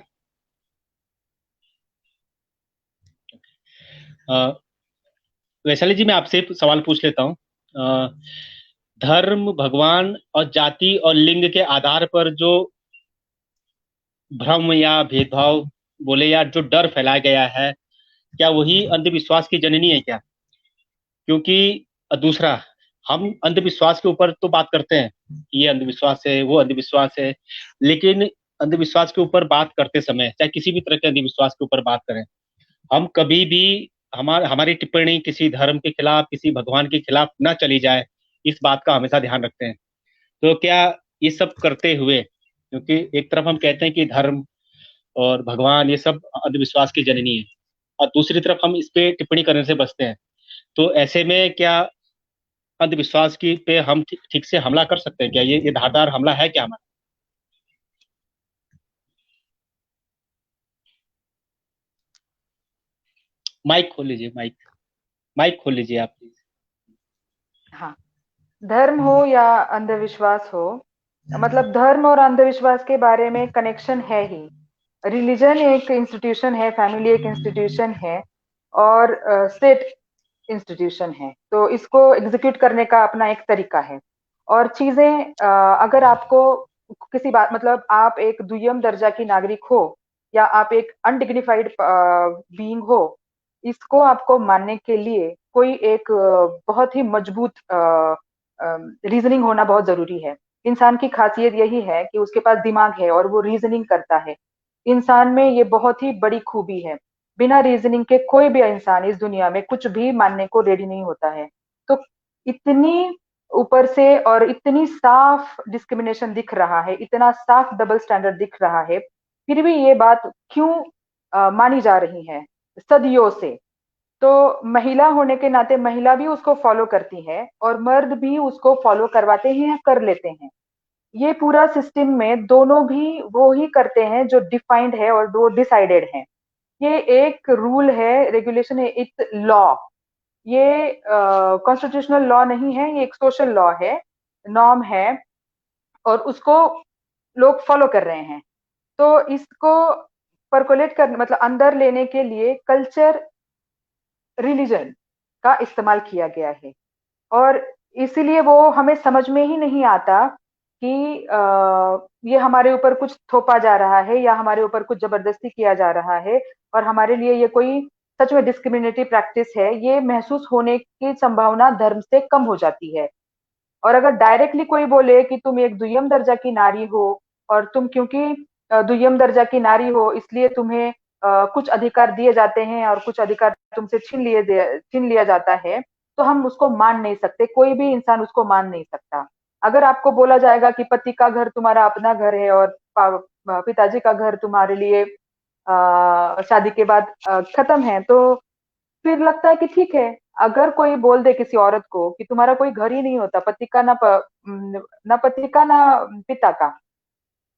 वैशाली जी, मैं आपसे एक सवाल पूछ लेता हूँ। धर्म, भगवान और जाति और लिंग के आधार पर जो भ्रम या भेदभाव बोले या जो डर फैलाया गया है, क्या वही अंधविश्वास की जननी है क्या? क्योंकि दूसरा, हम अंधविश्वास के ऊपर तो बात करते हैं, ये अंधविश्वास है, वो अंधविश्वास है, लेकिन अंधविश्वास के ऊपर बात करते समय, चाहे किसी भी तरह के अंधविश्वास के ऊपर बात करें, हम कभी भी हमारी टिप्पणी किसी धर्म के खिलाफ, किसी भगवान के खिलाफ ना चली जाए, इस बात का हमेशा ध्यान रखते हैं। तो क्या ये सब करते हुए, क्योंकि एक तरफ हम कहते हैं कि धर्म और भगवान ये सब अंधविश्वास की जननी है, और दूसरी तरफ हम इस पे टिप्पणी करने से बचते हैं, तो ऐसे में क्या अंधविश्वास की पे हम ठीक से हमला कर सकते हैं क्या? ये धारदार हमला है क्या हमारा? माइक खोल लीजिए, माइक माइक खोल लीजिए आप प्लीज। हाँ, धर्म हो या अंधविश्वास हो, मतलब धर्म और अंधविश्वास के बारे में कनेक्शन है ही। रिलीजन एक इंस्टीट्यूशन है, फैमिली एक इंस्टीट्यूशन है, और स्टेट इंस्टीट्यूशन है। तो इसको एग्जीक्यूट करने का अपना एक तरीका है। और चीजें अगर आपको किसी बात, मतलब आप एक दुय्यम दर्जा की नागरिक हो या आप एक अनडिग्निफाइड बीइंग हो, इसको आपको मानने के लिए कोई एक बहुत ही मजबूत रीजनिंग होना बहुत जरूरी है। इंसान की खासियत यही है कि उसके पास दिमाग है और वो रीजनिंग करता है। इंसान में ये बहुत ही बड़ी खूबी है। बिना रीजनिंग के कोई भी इंसान इस दुनिया में कुछ भी मानने को रेडी नहीं होता है। तो इतनी ऊपर से और इतनी साफ डिस्क्रिमिनेशन दिख रहा है, इतना साफ डबल स्टैंडर्ड दिख रहा है, फिर भी ये बात क्यों मानी जा रही है सदियों से? तो महिला होने के नाते महिला भी उसको फॉलो करती है और मर्द भी उसको फॉलो करवाते हैं या कर लेते हैं। ये पूरा सिस्टम में दोनों भी वो ही करते हैं जो डिफाइंड है और वो डिसाइडेड है। ये एक रूल है, रेगुलेशन है, इट्स लॉ। ये कॉन्स्टिट्यूशनल लॉ नहीं है, ये एक सोशल लॉ है, नॉर्म है, और उसको लोग फॉलो कर रहे हैं। तो इसको परकोलेट कर, मतलब अंदर लेने के लिए कल्चर, रिलीजन का इस्तेमाल किया गया है। और इसीलिए वो हमें समझ में ही नहीं आता कि ये हमारे ऊपर कुछ थोपा जा रहा है या हमारे ऊपर कुछ जबरदस्ती किया जा रहा है, और हमारे लिए ये कोई सच में डिस्क्रिमिनेटिव प्रैक्टिस है, ये महसूस होने की संभावना धर्म से कम हो जाती है। और अगर डायरेक्टली कोई बोले कि तुम एक दुय्यम दर्जा की नारी हो, और तुम क्योंकि दुय्यम दर्जा की नारी हो इसलिए तुम्हें कुछ अधिकार दिए जाते हैं और कुछ अधिकार तुमसे छीन लिया जाता है, तो हम उसको मान नहीं सकते, कोई भी इंसान उसको मान नहीं सकता। अगर आपको बोला जाएगा कि पति का घर तुम्हारा अपना घर है और पिताजी का घर तुम्हारे लिए शादी के बाद खत्म है, तो फिर लगता है कि ठीक है। अगर कोई बोल दे किसी औरत को कि तुम्हारा कोई घर ही नहीं होता, पति का ना पति का ना पिता का,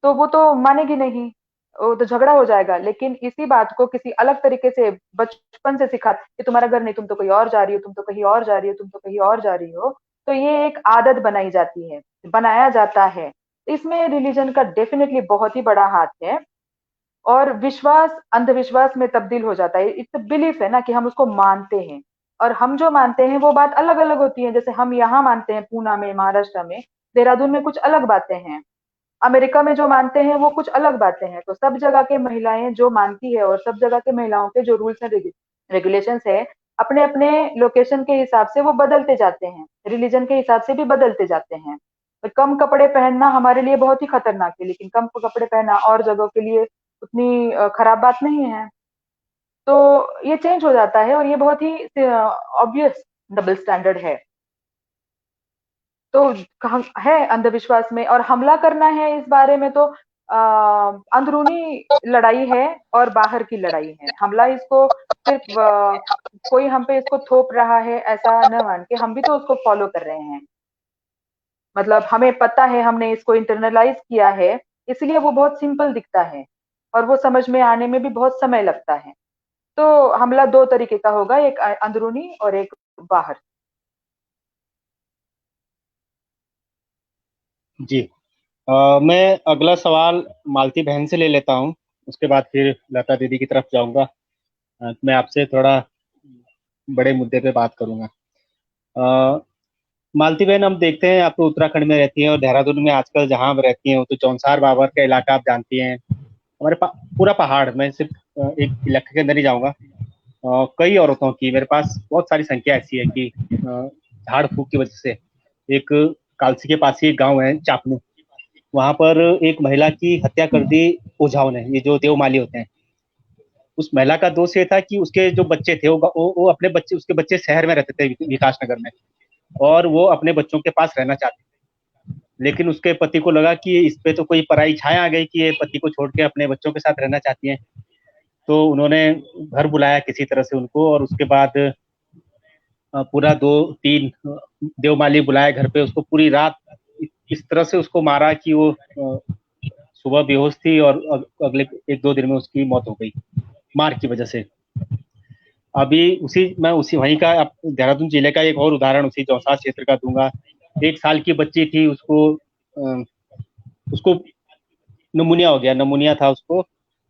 तो वो तो मानेगी नहीं, वो तो झगड़ा हो जाएगा। लेकिन इसी बात को किसी अलग तरीके से बचपन से सिखा कि तुम्हारा घर नहीं, तुम तो कहीं और जा रही हो, तुम तो कहीं और जा रही हो, तुम तो कहीं और जा रही हो, तो ये एक आदत बनाई जाती है, बनाया जाता है। इसमें रिलीजन का डेफिनेटली बहुत ही बड़ा हाथ है। और विश्वास अंधविश्वास में तब्दील हो जाता है। इट्स बिलीफ है ना, कि हम उसको मानते हैं, और हम जो मानते हैं वो बात अलग अलग होती है। जैसे हम यहाँ मानते हैं पूना में, महाराष्ट्र में, देहरादून में कुछ अलग बातें हैं, अमेरिका में जो मानते हैं वो कुछ अलग बातें हैं। तो सब जगह के महिलाएं जो मानती है और सब जगह के महिलाओं के जो रूल्स एंड रेगुलेशंस है, अपने अपने लोकेशन के हिसाब से वो बदलते जाते हैं, रिलीजन के हिसाब से भी बदलते जाते हैं। तो कम कपड़े पहनना हमारे लिए बहुत ही खतरनाक है, लेकिन कम कपड़े पहनना और जगहों के लिए उतनी खराब बात नहीं है। तो ये चेंज हो जाता है और ये बहुत ही ऑब्वियस डबल स्टैंडर्ड है। तो है अंधविश्वास में, और हमला करना है इस बारे में तो अंदरूनी लड़ाई है और बाहर की लड़ाई है। हमला इसको सिर्फ कोई हम पे इसको थोप रहा है ऐसा न मान के, हम भी तो उसको फॉलो कर रहे हैं। मतलब हमें पता है, हमने इसको इंटरनलाइज किया है, इसलिए वो बहुत सिंपल दिखता है और वो समझ में आने में भी बहुत समय लगता है। तो हमला दो तरीके का होगा, एक अंदरूनी और एक बाहर। जी। मैं अगला सवाल मालती बहन से ले लेता हूँ, उसके बाद फिर लता दीदी की तरफ जाऊंगा। मैं आपसे थोड़ा बड़े मुद्दे पे बात करूंगा। मालती बहन, हम देखते हैं आप तो उत्तराखंड में रहती हैं और देहरादून में आजकल जहाँ आप रहती हैं वो तो चौंसार बाबर का इलाका आप जानती हैं। हमारे पूरा पहाड़, मैं सिर्फ एक इलाके के अंदर ही जाऊंगा। कई औरतों की मेरे पास बहुत सारी संख्या ऐसी है कि झाड़ फूक की वजह से, एक कालसी के पास ही एक गाँव है चापनू, वहां पर एक महिला की हत्या कर दी ओझाओं ने, ये जो देवमाली होते हैं। उस महिला का दोष ये था कि उसके जो बच्चे थे वो अपने बच्चे, उसके बच्चे शहर में रहते थे विकास नगर में, और वो अपने बच्चों के पास रहना चाहती। लेकिन उसके पति को लगा कि इस पे तो कोई पराई छाया आ गई कि ये पति को छोड़ के अपने बच्चों के साथ रहना चाहती हैं। तो उन्होंने घर बुलाया किसी तरह से उनको, और उसके बाद पूरा 2-3 देवमाली बुलाया घर पे, उसको पूरी रात इस तरह से उसको मारा कि वो सुबह बेहोश थी और अगले 1-2 दिन में उसकी मौत हो गई मार की वजह से। अभी मैं उसी वहीं का देहरादून जिले का एक और उदाहरण उसी चौसा क्षेत्र का दूंगा। 1 साल की बच्ची थी, उसको नमूनिया हो गया, नमूनिया था उसको।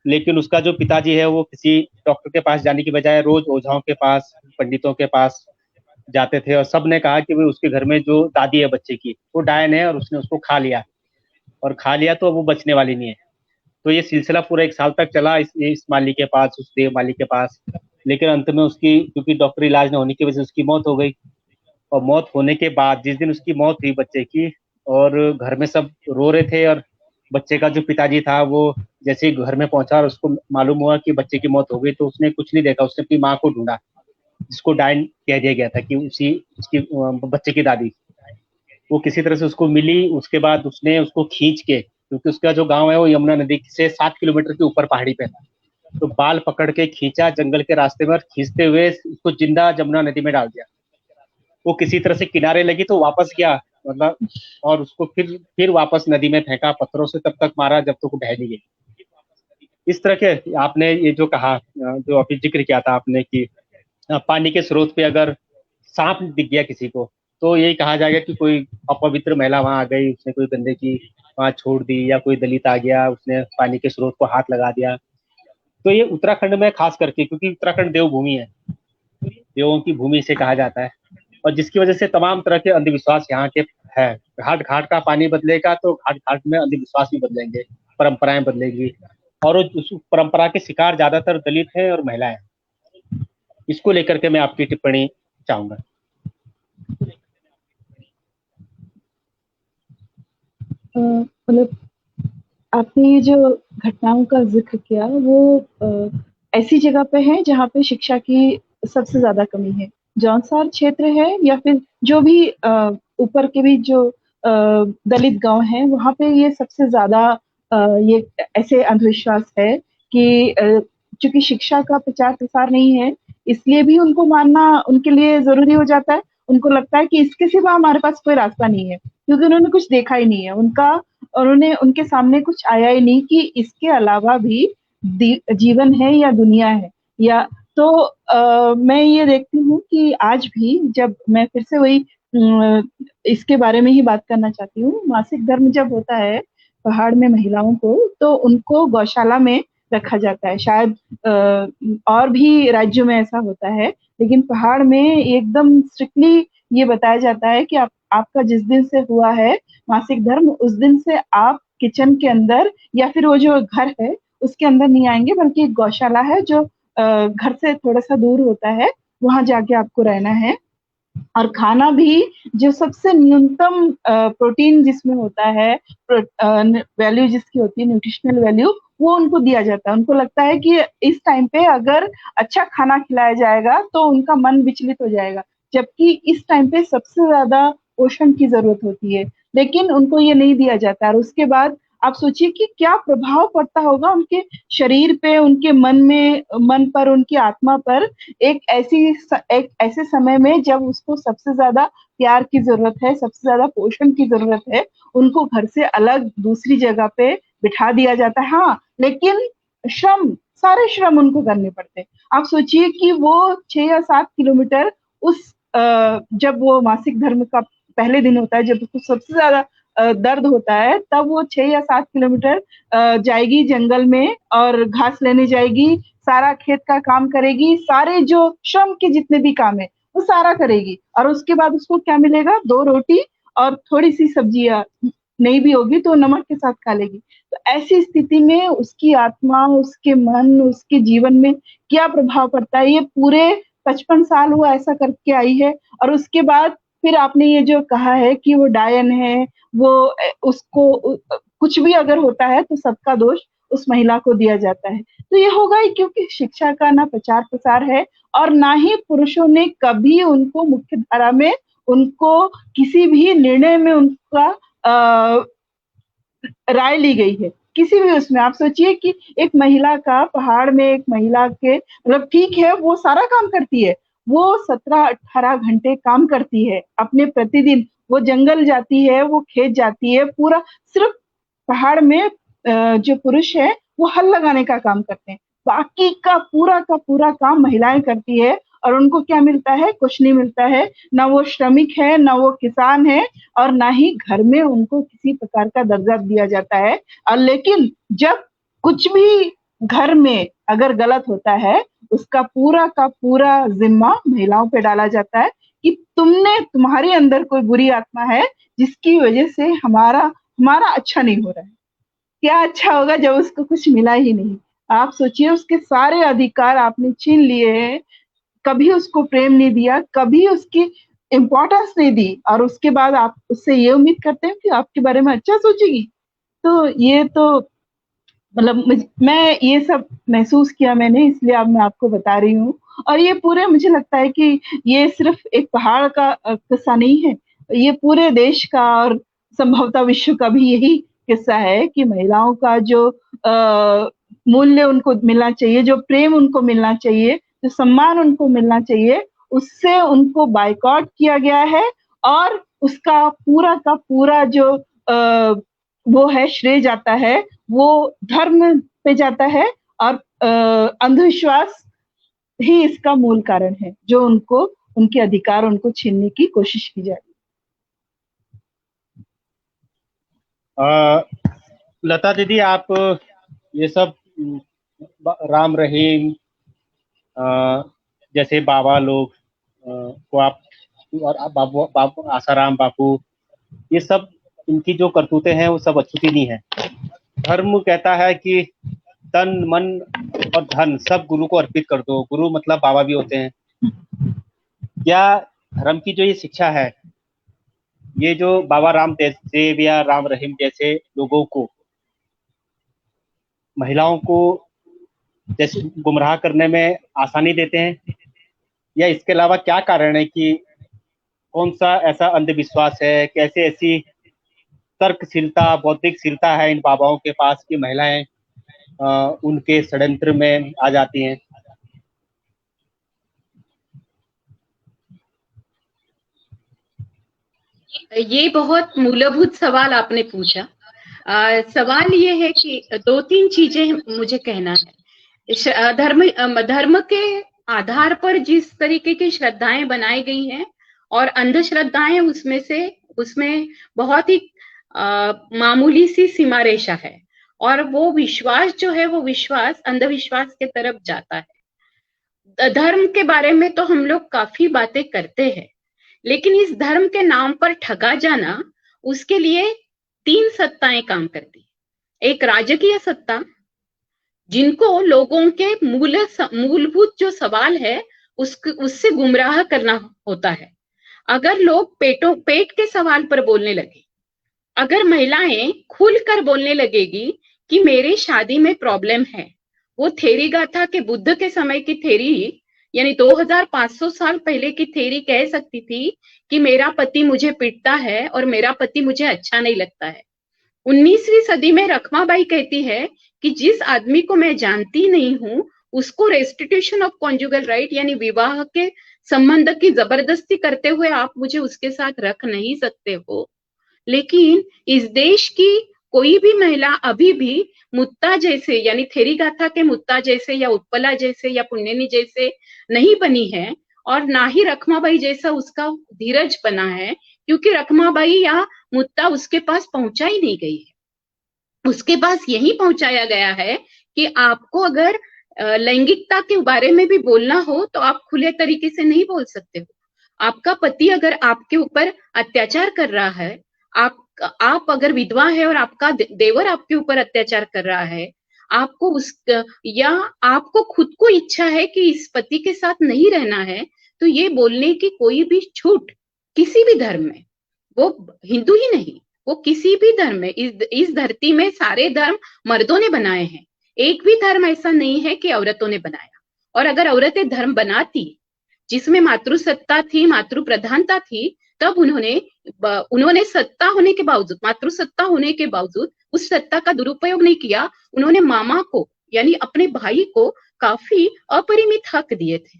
लेकिन उसका जो पिताजी है वो किसी डॉक्टर के पास जाने की बजाय रोज ओझाओं के पास, पंडितों के पास जाते थे, और सब ने कहा कि भाई उसके घर में जो दादी है बच्चे की वो डायन है और उसने उसको खा लिया, और खा लिया तो वो बचने वाली नहीं है। तो ये सिलसिला पूरा 1 साल तक चला इस माली के पास, उस देव माली के पास। लेकिन अंत में उसकी, क्योंकि डॉक्टरी इलाज न होने की वजह से उसकी मौत हो गई। और मौत होने के बाद जिस दिन उसकी मौत हुई बच्चे की, और घर में सब रो रहे थे, और बच्चे का जो पिताजी था वो जैसे ही घर में पहुंचा और उसको मालूम हुआ कि बच्चे की मौत हो गई, तो उसने कुछ नहीं देखा, उसने अपनी माँ को ढूंढा, जिसको डायन कह दिया गया था कि उसकी बच्चे की दादी। वो किसी तरह से उसको मिली। उसके बाद उसने उसको खींच के, क्योंकि उसका जो गांव है वो यमुना नदी से 7 किलोमीटर के ऊपर पहाड़ी पे था, तो बाल पकड़ के खींचा जंगल के रास्ते में, खींचते हुए उसको जिंदा जमुना नदी में डाल दिया। वो किसी तरह से किनारे लगी तो वापस गया, मतलब, और उसको फिर वापस नदी में फेंका, पत्थरों से तब तक मारा जब तक वो बह नहीं गई। इस तरह के आपने ये जो कहा, जो अभी जिक्र किया था आपने कि पानी के स्रोत पे अगर सांप दिख गया किसी को, तो यही कहा जाएगा कि कोई अपवित्र महिला वहां आ गई, उसने कोई गंदे की वहां छोड़ दी, या कोई दलित आ गया उसने पानी के स्रोत को हाथ लगा दिया। तो ये उत्तराखंड में खास करके, क्योंकि उत्तराखंड देवभूमि है, देवों की भूमि से कहा जाता है, और जिसकी वजह से तमाम तरह के अंधविश्वास यहाँ के है। घाट घाट का पानी बदलेगा तो घाट घाट में अंधविश्वास भी बदलेंगे, परंपराएं बदलेंगी, और उस परंपरा के शिकार ज्यादातर दलित है और महिलाएं। इसको लेकर के मैं आपकी टिप्पणी चाहूंगा। मतलब आपने ये जो घटनाओं का जिक्र किया वो ऐसी जगह पे है जहाँ पे शिक्षा की सबसे ज्यादा कमी है। जौनसार क्षेत्र है या फिर जो भी ऊपर के भी जो दलित गांव है, वहाँ पे ये सबसे ज्यादा ये ऐसे अंधविश्वास है कि चूंकि शिक्षा का प्रचार प्रसार नहीं है, इसलिए भी उनको मानना उनके लिए जरूरी हो जाता है। उनको लगता है कि इसके सिवा हमारे पास कोई रास्ता नहीं है, क्योंकि उन्होंने कुछ देखा ही नहीं है, उन्होंने उनके सामने कुछ आया ही नहीं कि इसके अलावा भी जीवन है या दुनिया है। या तो मैं ये देखती हूँ कि आज भी जब मैं फिर से वही इसके बारे में ही बात करना चाहती हूँ, मासिक धर्म जब होता है पहाड़ में महिलाओं को, तो उनको गौशाला में रखा जाता है। शायद और भी राज्यों में ऐसा होता है, लेकिन पहाड़ में एकदम स्ट्रिक्टली ये बताया जाता है कि आपका जिस दिन से हुआ है मासिक धर्म, उस दिन से आप किचन के अंदर या फिर वो जो घर है उसके अंदर नहीं आएंगे, बल्कि एक गौशाला है जो घर से थोड़ा सा दूर होता है, वहां जाके आपको रहना है। और खाना भी जो सबसे न्यूनतम प्रोटीन जिसमें होता है, वैल्यू जिसकी होती है, न्यूट्रिशनल वैल्यू, वो उनको दिया जाता है। उनको लगता है कि इस टाइम पे अगर अच्छा खाना खिलाया जाएगा तो उनका मन विचलित हो जाएगा, जबकि इस टाइम पे सबसे ज्यादा पोषण की जरूरत होती है, लेकिन उनको ये नहीं दिया जाता। और उसके बाद आप सोचिए कि क्या प्रभाव पड़ता होगा उनके शरीर पे, उनके मन पर, उनकी आत्मा पर, एक ऐसे समय में जब उसको सबसे ज्यादा प्यार की जरूरत है, सबसे ज्यादा पोषण की जरूरत है, उनको घर से अलग दूसरी जगह पे बिठा दिया जाता है। हाँ, लेकिन सारे श्रम उनको करने पड़ते हैं। आप सोचिए कि वो 6 या 7 किलोमीटर जब वो मासिक धर्म का पहले दिन होता है, जब उसको सबसे ज्यादा दर्द होता है, तब वो 6 या 7 किलोमीटर जाएगी जंगल में और घास लेने जाएगी, सारा खेत का काम करेगी, सारे जो श्रम के जितने भी काम है वो सारा करेगी, और उसके बाद उसको क्या मिलेगा? 2 रोटी और थोड़ी सी सब्जियां, नहीं भी होगी तो नमक के साथ खा लेगी। तो ऐसी स्थिति में उसकी आत्मा, उसके मन, उसके जीवन में क्या प्रभाव पड़ता है? ये पूरे 55 साल वो ऐसा करके आई है, और उसके बाद फिर आपने ये जो कहा है कि वो डायन है, वो उसको कुछ भी अगर होता है तो सबका दोष उस महिला को दिया जाता है। तो ये होगा ही क्योंकि शिक्षा का ना प्रचार प्रसार है, और ना ही पुरुषों ने कभी उनको मुख्य धारा में, उनको किसी भी निर्णय में उनका राय ली गई है किसी भी उसमें। आप सोचिए कि एक महिला का पहाड़ में, एक महिला के मतलब ठीक है वो सारा काम करती है, वो 17-18 घंटे काम करती है अपने प्रतिदिन, वो जंगल जाती है, वो खेत जाती है, पूरा सिर्फ पहाड़ में जो पुरुष है वो हल लगाने का काम करते हैं, बाकी का पूरा काम महिलाएं करती है। और उनको क्या मिलता है? कुछ नहीं मिलता है, ना वो श्रमिक है, ना वो किसान है, और ना ही घर में उनको किसी प्रकार का दर्जा दिया जाता है। और लेकिन जब कुछ भी घर में अगर गलत होता है, उसका पूरा का पूरा जिम्मा महिलाओं पे डाला जाता है कि तुम्हारे अंदर कोई बुरी आत्मा है जिसकी वजह से हमारा हमारा अच्छा नहीं हो रहा है। क्या अच्छा होगा जब उसको कुछ मिला ही नहीं? आप सोचिए, उसके सारे अधिकार आपने छीन लिए हैं, कभी उसको प्रेम नहीं दिया, कभी उसकी इम्पोर्टेंस नहीं दी, और उसके बाद आप उससे ये उम्मीद करते हैं कि आपके बारे में अच्छा सोचेगी। तो ये तो मतलब मैं ये सब महसूस किया मैंने, इसलिए अब मैं आपको बता रही हूँ। और ये पूरे मुझे लगता है कि ये सिर्फ एक पहाड़ का किस्सा नहीं है, ये पूरे देश का और संभवतः विश्व का भी यही किस्सा है कि महिलाओं का जो मूल्य उनको मिलना चाहिए, जो प्रेम उनको मिलना चाहिए, जो सम्मान उनको मिलना चाहिए, उससे उनको बायकॉट किया गया है। और उसका पूरा का पूरा जो वो है श्रेय जाता है, वो धर्म पे जाता है, और अंधविश्वास ही इसका मूल कारण है, जो उनको उनके अधिकार उनको छीनने की कोशिश की जा रही है। लता दीदी, आप ये सब राम रहीम जैसे बाबा लोग को आप, और बाबू आसाराम बापू, ये सब इनकी जो करतूतें हैं वो सब अछूती नहीं है। धर्म कहता है कि तन मन और धन सब गुरु को अर्पित कर दो। गुरु मतलब बाबा भी होते हैं। क्या धर्म की जो ये शिक्षा है, ये जो बाबा रामदेव या राम रहीम जैसे लोगों को, महिलाओं को जैसे गुमराह करने में आसानी देते हैं, या इसके अलावा क्या कारण है कि कौन सा ऐसा अंधविश्वास है, कैसे ऐसी तर्कशीलता, बौद्धिकशीलता है इन बाबाओं के पास कि महिलाएं उनके षड्यंत्र में आ जाती हैं? ये बहुत मूलभूत सवाल आपने पूछा। सवाल ये है कि 2-3 चीजें मुझे कहना है। धर्म के आधार पर जिस तरीके की श्रद्धाएं बनाई गई हैं और अंधश्रद्धाएं उसमें बहुत ही मामूली सी सीमा रेखा है, और वो विश्वास जो है वो विश्वास अंधविश्वास के तरफ जाता है। धर्म के बारे में तो हम लोग काफी बातें करते हैं, लेकिन इस धर्म के नाम पर ठगा जाना, उसके लिए 3 सत्ताएं काम करती है। एक राजकीय सत्ता, जिनको लोगों के मूलभूत जो सवाल है उससे गुमराह करना होता है। अगर लोग पेट के सवाल पर बोलने लगे, अगर महिलाएं खुलकर बोलने लगेगी कि मेरे शादी में प्रॉब्लम है, वो थेरी गाथा के बुद्ध के समय की थेरी, यानी 2500 साल पहले की थेरी कह सकती थी कि मेरा पति मुझे पीटता है और मेरा पति मुझे अच्छा नहीं लगता है। 19वीं सदी में रखमाबाई कहती है कि जिस आदमी को मैं जानती नहीं हूं उसको रेस्टिट्यूशन ऑफ कॉन्जुगल राइट यानी विवाह के संबंध की जबरदस्ती करते हुए आप मुझे उसके साथ रख नहीं सकते हो। लेकिन इस देश की कोई भी महिला अभी भी मुत्ता जैसे यानी थेरी गाथा के मुत्ता जैसे या उत्पला जैसे या पुण्यनी जैसे नहीं बनी है, और ना ही रखमाबाई जैसा उसका धीरज बना है, क्योंकि रखमाबाई या मुत्ता उसके पास पहुंचाई नहीं गई है। उसके पास यही पहुंचाया गया है कि आपको अगर लैंगिकता के बारे में भी बोलना हो तो आप खुले तरीके से नहीं बोल सकते हो। आपका पति अगर आपके ऊपर अत्याचार कर रहा है, आप अगर विधवा है और आपका देवर आपके ऊपर अत्याचार कर रहा है, आपको या आपको खुद को इच्छा है कि इस पति के साथ नहीं रहना है, तो ये बोलने की कोई भी छूट किसी भी धर्म में, वो हिंदू ही नहीं, वो किसी भी धर्म में, इस धरती में सारे धर्म मर्दों ने बनाए हैं। एक भी धर्म ऐसा नहीं है कि औरतों ने बनाया। और अगर औरतें धर्म बनाती जिसमें मातृसत्ता थी, मातृ प्रधानता थी, तब उन्होंने सत्ता होने के बावजूद, मातृसत्ता होने के बावजूद उस सत्ता का दुरुपयोग नहीं किया। उन्होंने मामा को यानी अपने भाई को काफी अपरिमित हक दिए थे।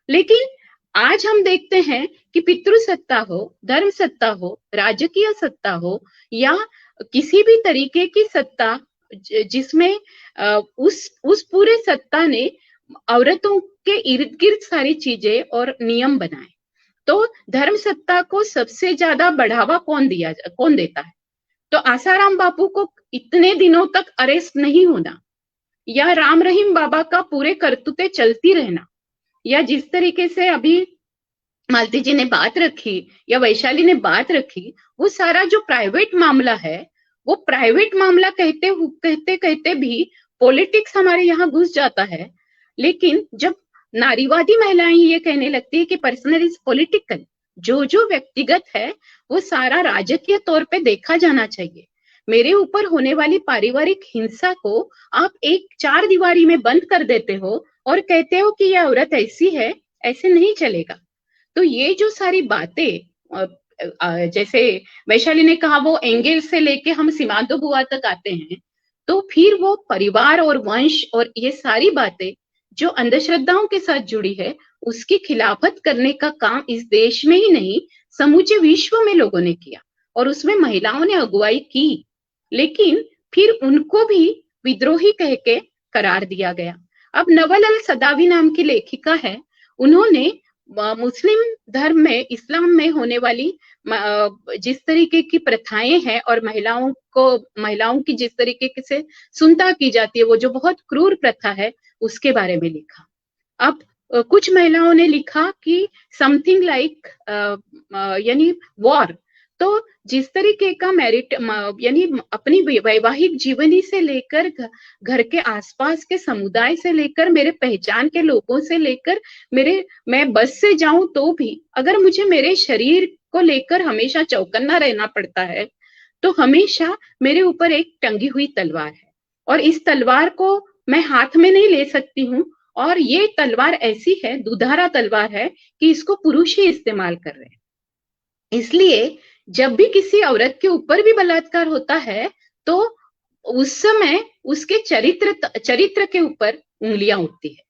लेकिन आज हम देखते हैं कि पितृसत्ता हो, धर्म सत्ता हो, राजकीय सत्ता हो या किसी भी तरीके की सत्ता जिसमें उस पूरे सत्ता ने औरतों के इर्द गिर्द सारी चीजें और नियम बनाए। तो धर्म सत्ता को सबसे ज्यादा बढ़ावा कौन देता है? तो आसाराम बापू को इतने दिनों तक अरेस्ट नहीं होना, या राम रहीम बाबा का पूरे करतूते चलती रहना, या जिस तरीके से अभी मालती जी ने बात रखी या वैशाली ने बात रखी, वो सारा जो प्राइवेट मामला है, वो प्राइवेट मामला कहते कहते भी पॉलिटिक्स हमारे यहाँ घुस जाता है। लेकिन जब नारीवादी महिलाएं ये कहने लगती है कि पर्सनल इज पॉलिटिकल, जो व्यक्तिगत है वो सारा राजकीय तौर पे देखा जाना चाहिए। मेरे ऊपर होने वाली पारिवारिक हिंसा को आप एक 4 दीवारी में बंद कर देते हो और कहते हो कि यह औरत ऐसी है, ऐसे नहीं चलेगा। तो ये जो सारी बातें, जैसे वैशाली ने कहा, वो एंगल से लेके हम सीमांतो बुआ तक आते हैं, तो फिर वो परिवार और वंश और ये सारी बातें जो अंधश्रद्धाओं के साथ जुड़ी है, उसकी खिलाफत करने का काम इस देश में ही नहीं समूचे विश्व में लोगों ने किया और उसमें महिलाओं ने अगुवाई की। लेकिन फिर उनको भी विद्रोही कह के करार दिया गया। अब नवल अल सदावी नाम की लेखिका है, उन्होंने मुस्लिम धर्म में, इस्लाम में होने वाली जिस तरीके की प्रथाएं हैं और महिलाओं की जिस तरीके से सुनता की जाती है, वो जो बहुत क्रूर प्रथा है, उसके बारे में लिखा। अब कुछ महिलाओं ने लिखा कि समथिंग लाइक यानी वॉर, तो जिस तरीके का मैरिट यानी अपनी वैवाहिक जीवनी से लेकर घर के आसपास के समुदाय से लेकर मेरे पहचान के लोगों से लेकर मैं बस से जाऊं तो भी अगर मुझे मेरे शरीर को लेकर हमेशा चौकन्ना रहना पड़ता है, तो हमेशा मेरे ऊपर एक टंगी हुई तलवार है और इस तलवार को मैं हाथ में नहीं ले सकती हूँ। और ये तलवार ऐसी है, दुधारा तलवार है कि इसको पुरुष ही इस्तेमाल कर रहे हैं। इसलिए जब भी किसी औरत के ऊपर भी बलात्कार होता है तो उस समय उसके चरित्र के ऊपर उंगलियां उठती है।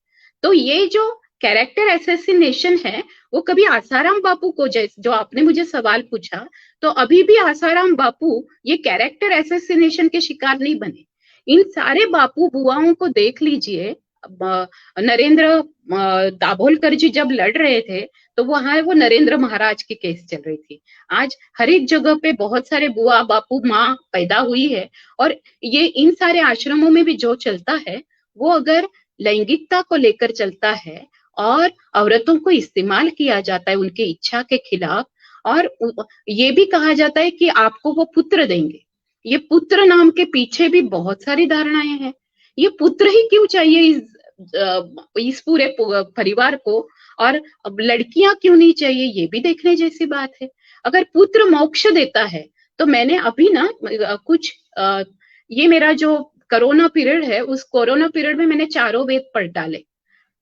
तो ये जो कैरेक्टर असैसिनेशन है, वो कभी आसाराम बापू को, जो आपने मुझे सवाल पूछा, तो अभी भी आसाराम बापू ये कैरेक्टर असैसिनेशन के शिकार नहीं बने। इन सारे बापू बुआओं को देख लीजिए, नरेंद्र दाभोलकर जी जब लड़ रहे थे तो वहां वो नरेंद्र महाराज की केस चल रही थी। आज हर एक जगह पे बहुत सारे बुआ बापू माँ पैदा हुई है और ये इन सारे आश्रमों में भी जो चलता है वो अगर लैंगिकता को लेकर चलता है और औरतों को इस्तेमाल किया जाता है उनकी इच्छा के खिलाफ, और ये भी कहा जाता है कि आपको वो पुत्र देंगे। ये पुत्र नाम के पीछे भी बहुत सारी धारणाएं हैं। ये पुत्र ही क्यों चाहिए इस पूरे परिवार को? और अब लड़कियां क्यों नहीं चाहिए, ये भी देखने जैसी बात है। अगर पुत्र मोक्ष देता है, तो मैंने अभी ना कुछ ये मेरा जो कोरोना पीरियड है, उस कोरोना पीरियड में मैंने चारों वेद पढ़ डाले।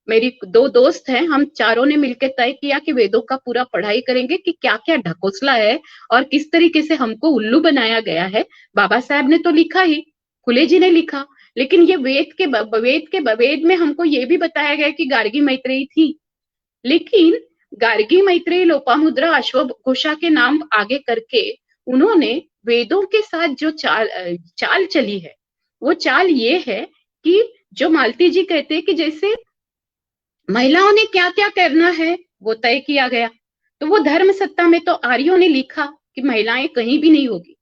मेरी 2 दोस्त हैं, हम चारों ने मिलकर तय किया कि वेदों का पूरा पढ़ाई करेंगे कि क्या क्या ढकोसला है और किस तरीके से हमको उल्लू बनाया गया है। बाबा साहब ने तो लिखा ही, फुले जी ने लिखा, लेकिन ये वेद में हमको ये भी बताया गया कि गार्गी मैत्रेयी थी, लेकिन गार्गी मैत्रेयी, लोपामुद्रा, अश्वघोषा के नाम आगे करके उन्होंने वेदों के साथ जो चाल चली है, वो चाल ये है कि जो मालती जी कहते हैं कि जैसे महिलाओं ने क्या क्या करना है वो तय किया गया, तो वो धर्म सत्ता में तो आर्यों ने लिखा कि महिलाएं कहीं भी नहीं होगी।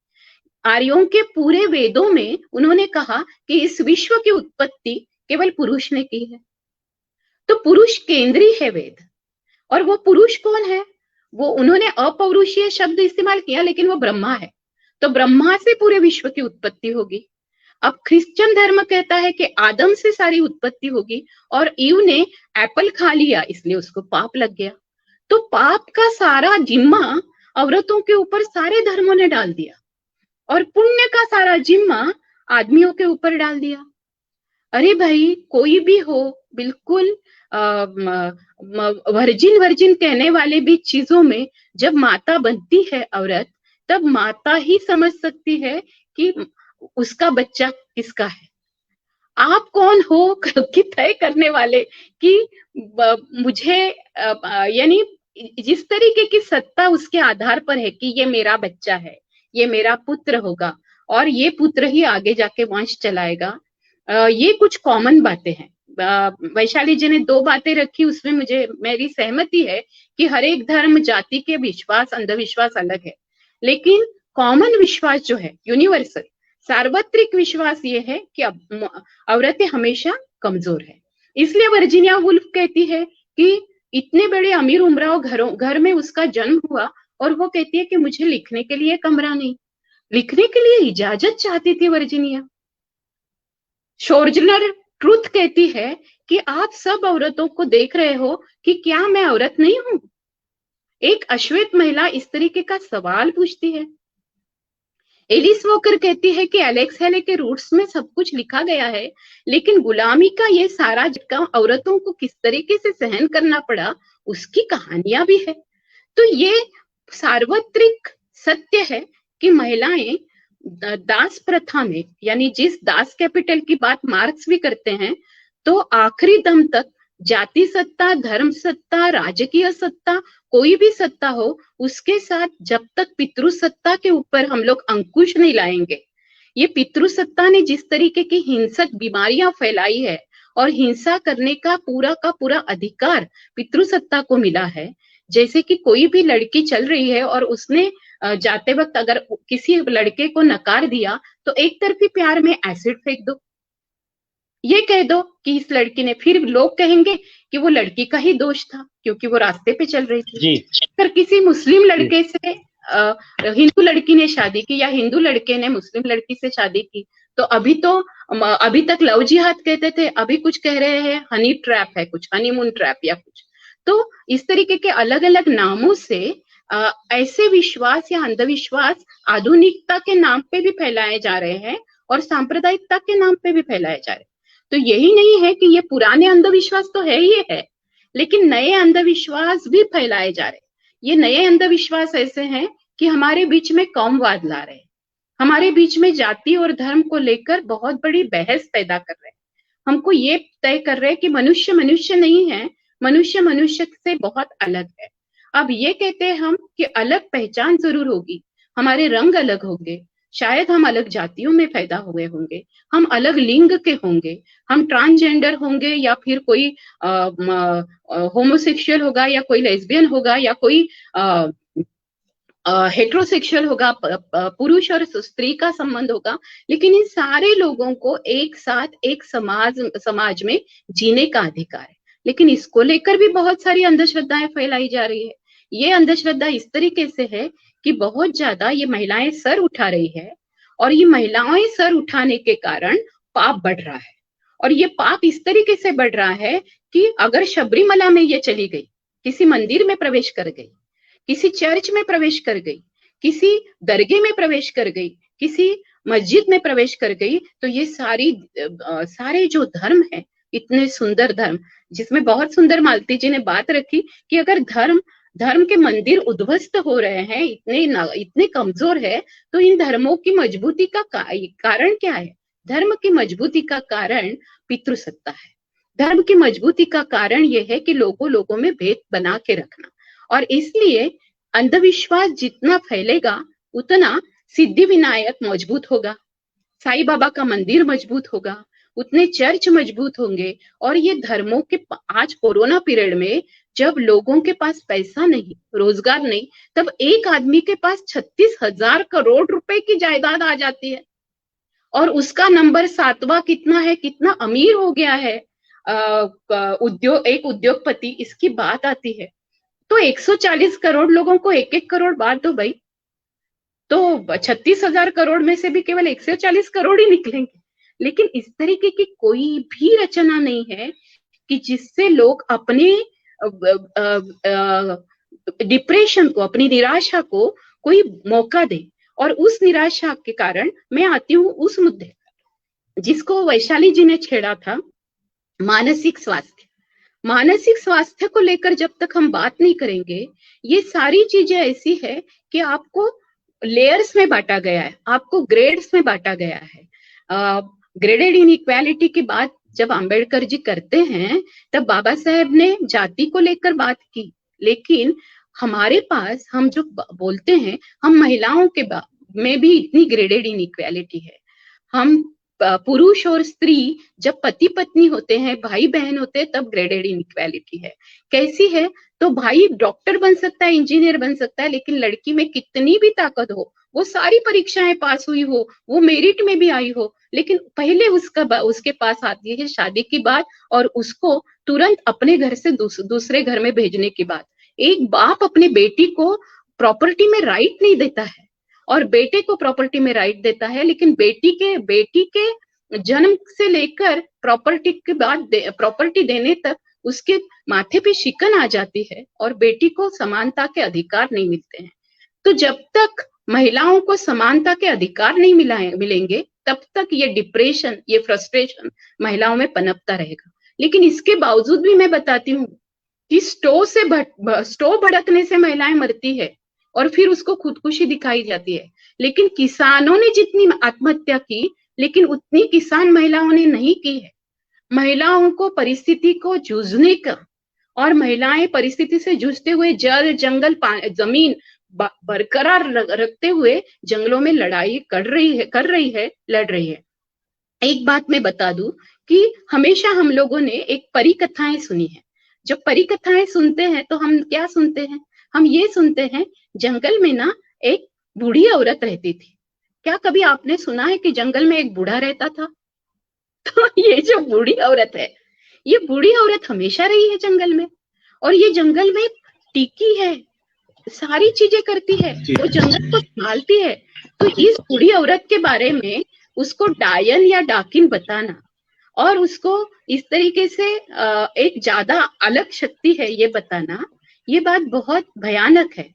आर्यों के पूरे वेदों में उन्होंने कहा कि इस विश्व की उत्पत्ति केवल पुरुष ने की है, तो पुरुष केंद्रीय है वेद। और वो पुरुष कौन है? वो उन्होंने अपौरुषीय शब्द इस्तेमाल किया, लेकिन वो ब्रह्मा है, तो ब्रह्मा से पूरे विश्व की उत्पत्ति होगी। अब क्रिश्चियन धर्म कहता है कि आदम से सारी उत्पत्ति होगी, और ईव ने एप्पल खा लिया इसलिए उसको पाप लग गया। तो पाप का सारा जिम्मा औरतों के ऊपर सारे धर्मों ने डाल दिया, और पुण्य का सारा जिम्मा आदमियों के ऊपर डाल दिया। अरे भाई, कोई भी हो, बिल्कुल वर्जिन कहने वाले भी चीजों में जब माता बनती है औरत, तब माता ही समझ सकती है कि उसका बच्चा किसका है। आप कौन हो कि तय करने वाले कि मुझे, यानी जिस तरीके की सत्ता उसके आधार पर है कि ये मेरा बच्चा है, ये मेरा पुत्र होगा और ये पुत्र ही आगे जाके वंश चलाएगा। ये कुछ कॉमन बातें हैं। वैशाली जी ने 2 बातें रखी, उसमें मेरी सहमति है कि हर एक धर्म जाति के विश्वास अंधविश्वास अलग है, लेकिन कॉमन विश्वास जो है, यूनिवर्सल सार्वत्रिक विश्वास ये है कि औरतें हमेशा कमजोर है। इसलिए वर्जीनिया वुल्फ कहती है कि इतने बड़े अमीर उमराव घर में उसका जन्म हुआ, और वो कहती है कि मुझे लिखने के लिए कमरा नहीं, लिखने के लिए इजाजत चाहती थी वर्जीनिया। शोर्जनर ट्रूथ कहती है कि आप सब औरतों को देख रहे हो कि क्या मैं औरत नहीं हूं? एक अश्वेत महिला इस तरीके का सवाल पूछती है। एलिस वॉकर कहती है कि एलेक्स हेले के रूट्स में सब कुछ लिखा गया है, लेकिन गुलामी का ये सारा झटका औरतों को किस तरीके से सहन करना पड़ा, उसकी कहानियां भी है। तो ये सार्वत्रिक सत्य है कि महिलाएं दास प्रथा में, यानी जिस दास कैपिटल की बात मार्क्स भी करते हैं, तो आखिरी दम तक जाति सत्ता, धर्म सत्ता, राजकीय सत्ता, कोई भी सत्ता हो, उसके साथ जब तक पितृसत्ता के ऊपर हम लोग अंकुश नहीं लाएंगे, ये पितृसत्ता ने जिस तरीके की हिंसक बीमारियां फैलाई है और हिंसा करने का पूरा अधिकार पितृसत्ता को मिला है। जैसे कि कोई भी लड़की चल रही है और उसने जाते वक्त अगर किसी लड़के को नकार दिया, तो एक तरफी प्यार में एसिड फेंक दो, ये कह दो कि इस लड़की ने, फिर लोग कहेंगे कि वो लड़की का ही दोष था क्योंकि वो रास्ते पे चल रही थी। अगर किसी मुस्लिम लड़के से हिंदू लड़की ने शादी की या हिंदू लड़के ने मुस्लिम लड़की से शादी की, तो अभी तक लव जिहाद कहते थे, अभी कुछ कह रहे हैं हनी ट्रैप है, कुछ हनीमून ट्रैप या कुछ। तो इस तरीके के अलग अलग नामों से ऐसे विश्वास या अंधविश्वास आधुनिकता के नाम पे भी फैलाए जा रहे हैं और सांप्रदायिकता के नाम पे भी फैलाए जा रहे हैं। तो यही नहीं है कि ये पुराने अंधविश्वास तो है ही है, लेकिन नए अंधविश्वास भी फैलाए जा रहे हैं। ये नए अंधविश्वास ऐसे हैं कि हमारे बीच में कौमवाद ला रहे हैं, हमारे बीच में जाति और धर्म को लेकर बहुत बड़ी बहस पैदा कर रहे हैं। हमको ये तय कर रहे हैं कि मनुष्य मनुष्य नहीं है, मनुष्य मनुष्य से बहुत अलग है। अब ये कहते हैं हम कि अलग पहचान जरूर होगी, हमारे रंग अलग होंगे, शायद हम अलग जातियों में पैदा हुए होंगे, हम अलग लिंग के होंगे, हम ट्रांसजेंडर होंगे या फिर कोई होमोसेक्सुअल होगा या कोई लेस्बियन होगा या कोई हेट्रोसेक्सुअल होगा, पुरुष और स्त्री का संबंध होगा, लेकिन इन सारे लोगों को एक साथ एक समाज में जीने का अधिकार है। लेकिन इसको लेकर भी बहुत सारी अंधश्रद्धाएं फैलाई जा रही है। ये अंधश्रद्धा इस तरीके से है कि बहुत ज्यादा ये महिलाएं सर उठा रही है, और ये महिलाएं सर उठाने के कारण पाप बढ़ रहा है। और ये पाप इस तरीके से बढ़ रहा है कि अगर शबरीमला में ये चली गई किसी मंदिर में प्रवेश कर गई, किसी चर्च में प्रवेश कर गई, किसी दरगाह में प्रवेश कर गई, किसी मस्जिद में प्रवेश कर गई, तो ये सारे जो धर्म है, इतने सुंदर धर्म, जिसमें बहुत सुंदर मालती जी ने बात रखी कि अगर धर्म के मंदिर उद्ध्वस्त हो रहे हैं, इतने कमजोर है, तो इन धर्मों की मजबूती का कारण क्या है? धर्म की मजबूती का कारण पितृसत्ता है। धर्म की मजबूती का कारण यह है कि लोगों में भेद बना के रखना, और इसलिए अंधविश्वास जितना फैलेगा उतना सिद्धि विनायक मजबूत होगा, साईं बाबा का मंदिर मजबूत होगा, उतने चर्च मजबूत होंगे। और ये धर्मों के आज कोरोना पीरियड में जब लोगों के पास पैसा नहीं, रोजगार नहीं, तब एक आदमी के पास 36,000 करोड़ रुपए की जायदाद आ जाती है, और उसका नंबर 7वां कितना है, कितना अमीर हो गया है, एक उद्योगपति, इसकी बात आती है। तो 140 करोड़ लोगों को 1-1 करोड़ बांट दो भाई, तो 36,000 करोड़ में से भी केवल 140 करोड़ ही निकलेंगे। लेकिन इस तरीके की कोई भी रचना नहीं है कि जिससे लोग अपने डिप्रेशन को, अपनी निराशा को कोई मौका दे। और उस निराशा के कारण मैं आती हूँ उस मुद्दे जिसको वैशाली जी ने छेड़ा था, मानसिक स्वास्थ्य। मानसिक स्वास्थ्य को लेकर जब तक हम बात नहीं करेंगे, ये सारी चीजें ऐसी है कि आपको लेयर्स में बांटा गया है, आपको ग्रेड्स में बांटा गया है। ग्रेडेड इनइक्वालिटी की बात जब अंबेडकर जी करते हैं, तब बाबा साहेब ने जाति को लेकर बात की, लेकिन हमारे पास हम जो बोलते हैं, हम महिलाओं के में भी इतनी ग्रेडेड इनइक्वालिटी है। हम पुरुष और स्त्री जब पति पत्नी होते हैं, भाई बहन होते हैं, तब ग्रेडेड इनइक्वालिटी है। कैसी है? तो भाई डॉक्टर बन सकता है, इंजीनियर बन सकता है, लेकिन लड़की में कितनी भी ताकत हो, वो सारी परीक्षाएं पास हुई हो, वो मेरिट में भी आई हो, लेकिन पहले उसके पास आती है शादी की बात, और उसको तुरंत अपने घर से दूसरे घर में भेजने की बात। एक बाप अपने बेटी को प्रॉपर्टी में राइट नहीं देता है, और बेटे को प्रॉपर्टी में राइट देता है, लेकिन बेटी के जन्म से लेकर प्रॉपर्टी के बाद प्रॉपर्टी देने तक उसके माथे पे शिकन आ जाती है, और बेटी को समानता के अधिकार नहीं मिलते हैं। तो जब तक महिलाओं को समानता के अधिकार नहीं मिलेंगे, तब तक ये डिप्रेशन, ये फ्रस्ट्रेशन महिलाओं में पनपता रहेगा। लेकिन इसके बावजूद भी मैं बताती हूँ कि स्टोव भड़कने से महिलाएं मरती है, और फिर उसको खुदकुशी दिखाई जाती है। लेकिन किसानों ने जितनी आत्महत्या की, लेकिन उतनी किसान महिलाओं ने नहीं की है। महिलाओं को परिस्थिति को जूझने का, और महिलाएं परिस्थिति से जूझते हुए जल, जंगल, जमीन बरकरार रखते हुए जंगलों में लड़ाई लड़ रही है। एक बात मैं बता दूं कि हमेशा हम लोगों ने एक परी कथाएं सुनी है। जब परी कथाएं सुनते हैं तो हम क्या सुनते हैं? हम ये सुनते हैं, जंगल में ना एक बूढ़ी औरत रहती थी। क्या कभी आपने सुना है कि जंगल में एक बूढ़ा रहता था? तो ये जो बूढ़ी औरत है, ये बूढ़ी औरत हमेशा रही है जंगल में, और ये जंगल में टिकी है, सारी चीजें करती है, वो जंगल को संभालती है। तो इस बूढ़ी औरत के बारे में उसको डायन या डाकिन बताना, और उसको इस तरीके से एक ज्यादा अलग शक्ति है ये बताना, ये बात बहुत भयानक है।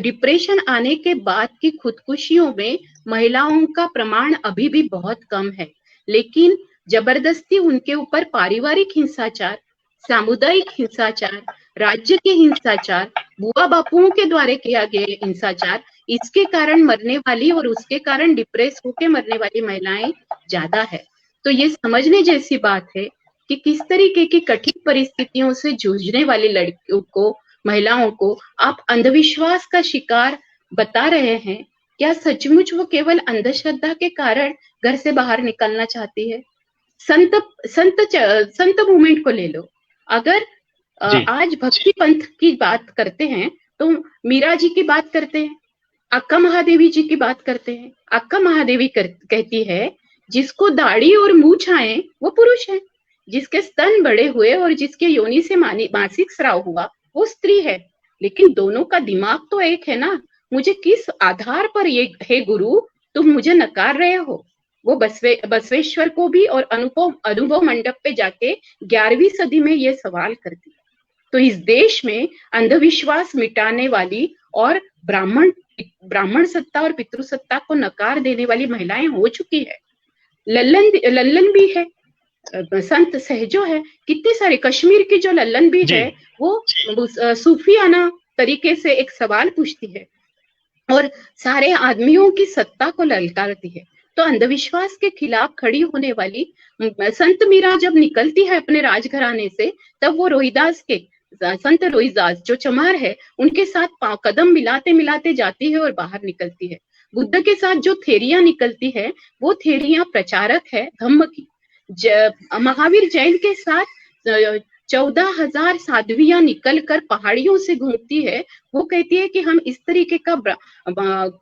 डिप्रेशन आने के बाद की खुदकुशियों में महिलाओं का प्रमाण अभी भी बहुत कम है, लेकिन जबरदस्ती उनके ऊपर पारिवारिक हिंसाचार, सामुदायिक हिंसाचार, राज्य के हिंसाचार, बुआ बापुओं के द्वारा किया गया हिंसाचार, इसके कारण मरने वाली और उसके कारण डिप्रेस होकर मरने वाली महिलाएं ज्यादा है। तो ये समझने जैसी बात है कि किस तरीके की कठिन परिस्थितियों से जूझने वाली लड़कियों को, महिलाओं को आप अंधविश्वास का शिकार बता रहे हैं। क्या सचमुच वो केवल अंधश्रद्धा के कारण घर से बाहर निकलना चाहती है? संत मूवमेंट को ले लो, अगर आज भक्ति पंथ की बात करते हैं तो मीरा जी की बात करते हैं, अक्का महादेवी जी की बात करते हैं। अक्का महादेवी कहती है, जिसको दाढ़ी और मूंछ आए वो पुरुष है, जिसके स्तन बड़े हुए और जिसके योनि से मासिक स्राव हुआ वो स्त्री है। लेकिन दोनों का दिमाग तो एक है ना। मुझे किस आधार पर ये हे गुरु तुम मुझे नकार रहे हो? वो बसवेश्वर को भी और अनुभव मंडप पे जाके 11वीं सदी में ये सवाल करती है। तो इस देश में अंधविश्वास मिटाने वाली और ब्राह्मण सत्ता और पितृ सत्ता को नकार देने वाली महिलाएं हो चुकी है। लल्लन भी है, संत सहजो है, कितने सारे, कश्मीर की जो लल्लन भी है वो सूफियाना तरीके से एक सवाल पूछती है और सारे आदमियों की सत्ता को ललकारती है। तो अंधविश्वास के खिलाफ खड़ी होने वाली संत मीरा जब निकलती है अपने राजघराने से, तब वो रोहिदास के संत रोहिदास जो चमार है उनके साथ कदम मिलाते मिलाते जाती है और बाहर निकलती है। बुद्ध के साथ जो थेरियां निकलती है वो थेरियां प्रचारक है धम्म की। महावीर जैन के साथ 14,000 साध्वियां निकल कर पहाड़ियों से घूमती है। वो कहती है कि हम इस तरीके का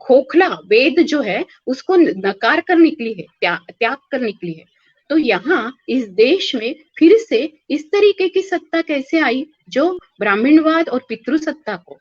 खोखला वेद जो है उसको नकार कर निकली है, त्याग कर निकली है। तो यहाँ इस देश में फिर से इस तरीके की सत्ता कैसे आई जो ब्राह्मणवाद और पितृसत्ता को,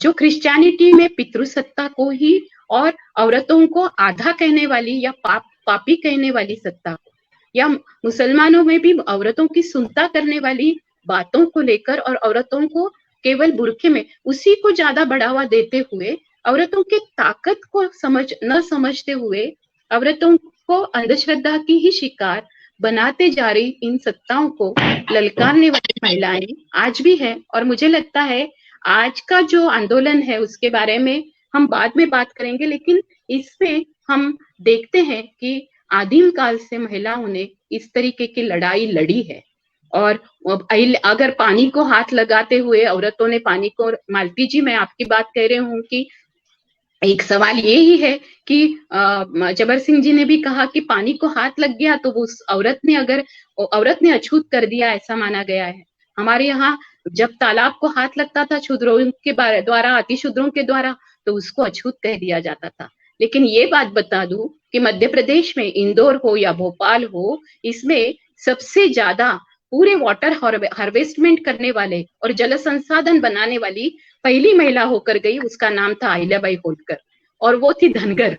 जो क्रिश्चियनिटी में पितृसत्ता को ही और औरतों को आधा कहने वाली या पापी कहने वाली सत्ता को, या मुसलमानों में भी औरतों की सुनता करने वाली बातों को लेकर और औरतों को केवल बुरखे में उसी को ज्यादा बढ़ावा देते हुए, औरतों के ताकत को न समझते हुए औरतों को अंधश्रद्धा की ही शिकार बनाते जा रही इन सत्ताओं को ललकारने वाली महिलाएं आज भी है। और मुझे लगता है आज का जो आंदोलन है उसके बारे में हम बाद में बात करेंगे, लेकिन इसमें हम देखते हैं कि आदिम काल से महिलाओं ने इस तरीके की लड़ाई लड़ी है। और अगर पानी को हाथ लगाते हुए औरतों ने पानी को, मालती जी मैं आपकी बात कह रही हूँ कि एक सवाल ये ही है कि जबर सिंह जी ने भी कहा कि पानी को हाथ लग गया तो उस औरत ने अछूत कर दिया, ऐसा माना गया है। हमारे यहाँ जब तालाब को हाथ लगता था शूद्रों के द्वारा, अतिशूद्रों के द्वारा, तो उसको अछूत कह दिया जाता था। लेकिन ये बात बता दूं कि मध्य प्रदेश में इंदौर हो या भोपाल हो, इसमें सबसे ज्यादा पूरे वाटर हार्वेस्टमेंट करने वाले और जल संसाधन बनाने वाली पहली महिला होकर गई। उसका नाम था अहिल्याबाई होलकर और वो थी धनगर।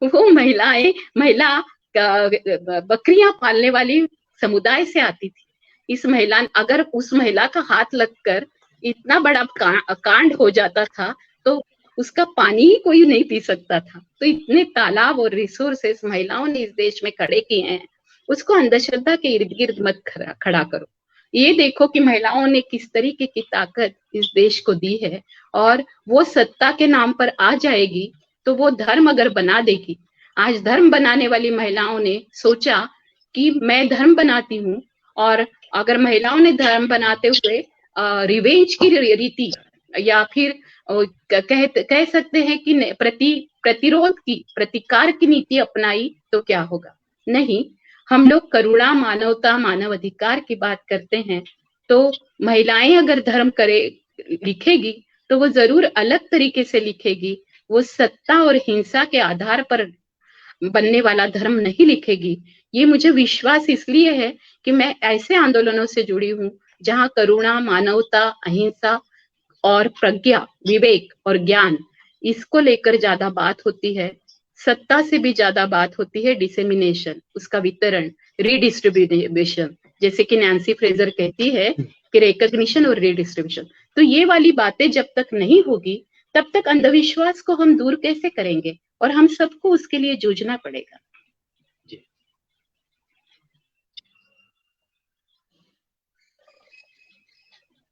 वो महिला बकरियां पालने वाली समुदाय से आती थी। इस महिला, अगर उस महिला का हाथ लगकर इतना बड़ा कांड हो जाता था तो उसका पानी ही कोई नहीं पी सकता था। तो इतने तालाब और रिसोर्सेस महिलाओं ने इस देश में खड़े किए हैं, उसको अंधश्रद्धा के इर्द गिर्द मत खड़ा करो। ये देखो कि महिलाओं ने किस तरीके की ताकत इस देश को दी है, और वो सत्ता के नाम पर आ जाएगी तो वो धर्म अगर बना देगी। आज धर्म बनाने वाली महिलाओं ने सोचा कि मैं धर्म बनाती हूँ, और अगर महिलाओं ने धर्म बनाते हुए रिवेंज की रीति या फिर कह सकते हैं कि प्रतिरोध की, प्रतिकार की नीति अपनाई तो क्या होगा। नहीं, हम लोग करुणा, मानवता, मानव अधिकार की बात करते हैं, तो महिलाएं अगर धर्म लिखेगी तो वो जरूर अलग तरीके से लिखेगी। वो सत्ता और हिंसा के आधार पर बनने वाला धर्म नहीं लिखेगी। ये मुझे विश्वास इसलिए है कि मैं ऐसे आंदोलनों से जुड़ी हूँ जहाँ करुणा, मानवता, अहिंसा और प्रज्ञा, विवेक और ज्ञान, इसको लेकर ज्यादा बात होती है। सत्ता से भी ज्यादा बात होती है डिसेमिनेशन, उसका वितरण, रीडिस्ट्रीब्यूशन, जैसे कि नैन्सी फ्रेजर कहती है कि रिकॉग्निशन और रीडिस्ट्रीब्यूशन। तो ये वाली बातें जब तक नहीं होगी तब तक अंधविश्वास को हम दूर कैसे करेंगे, और हम सबको उसके लिए जूझना पड़ेगा।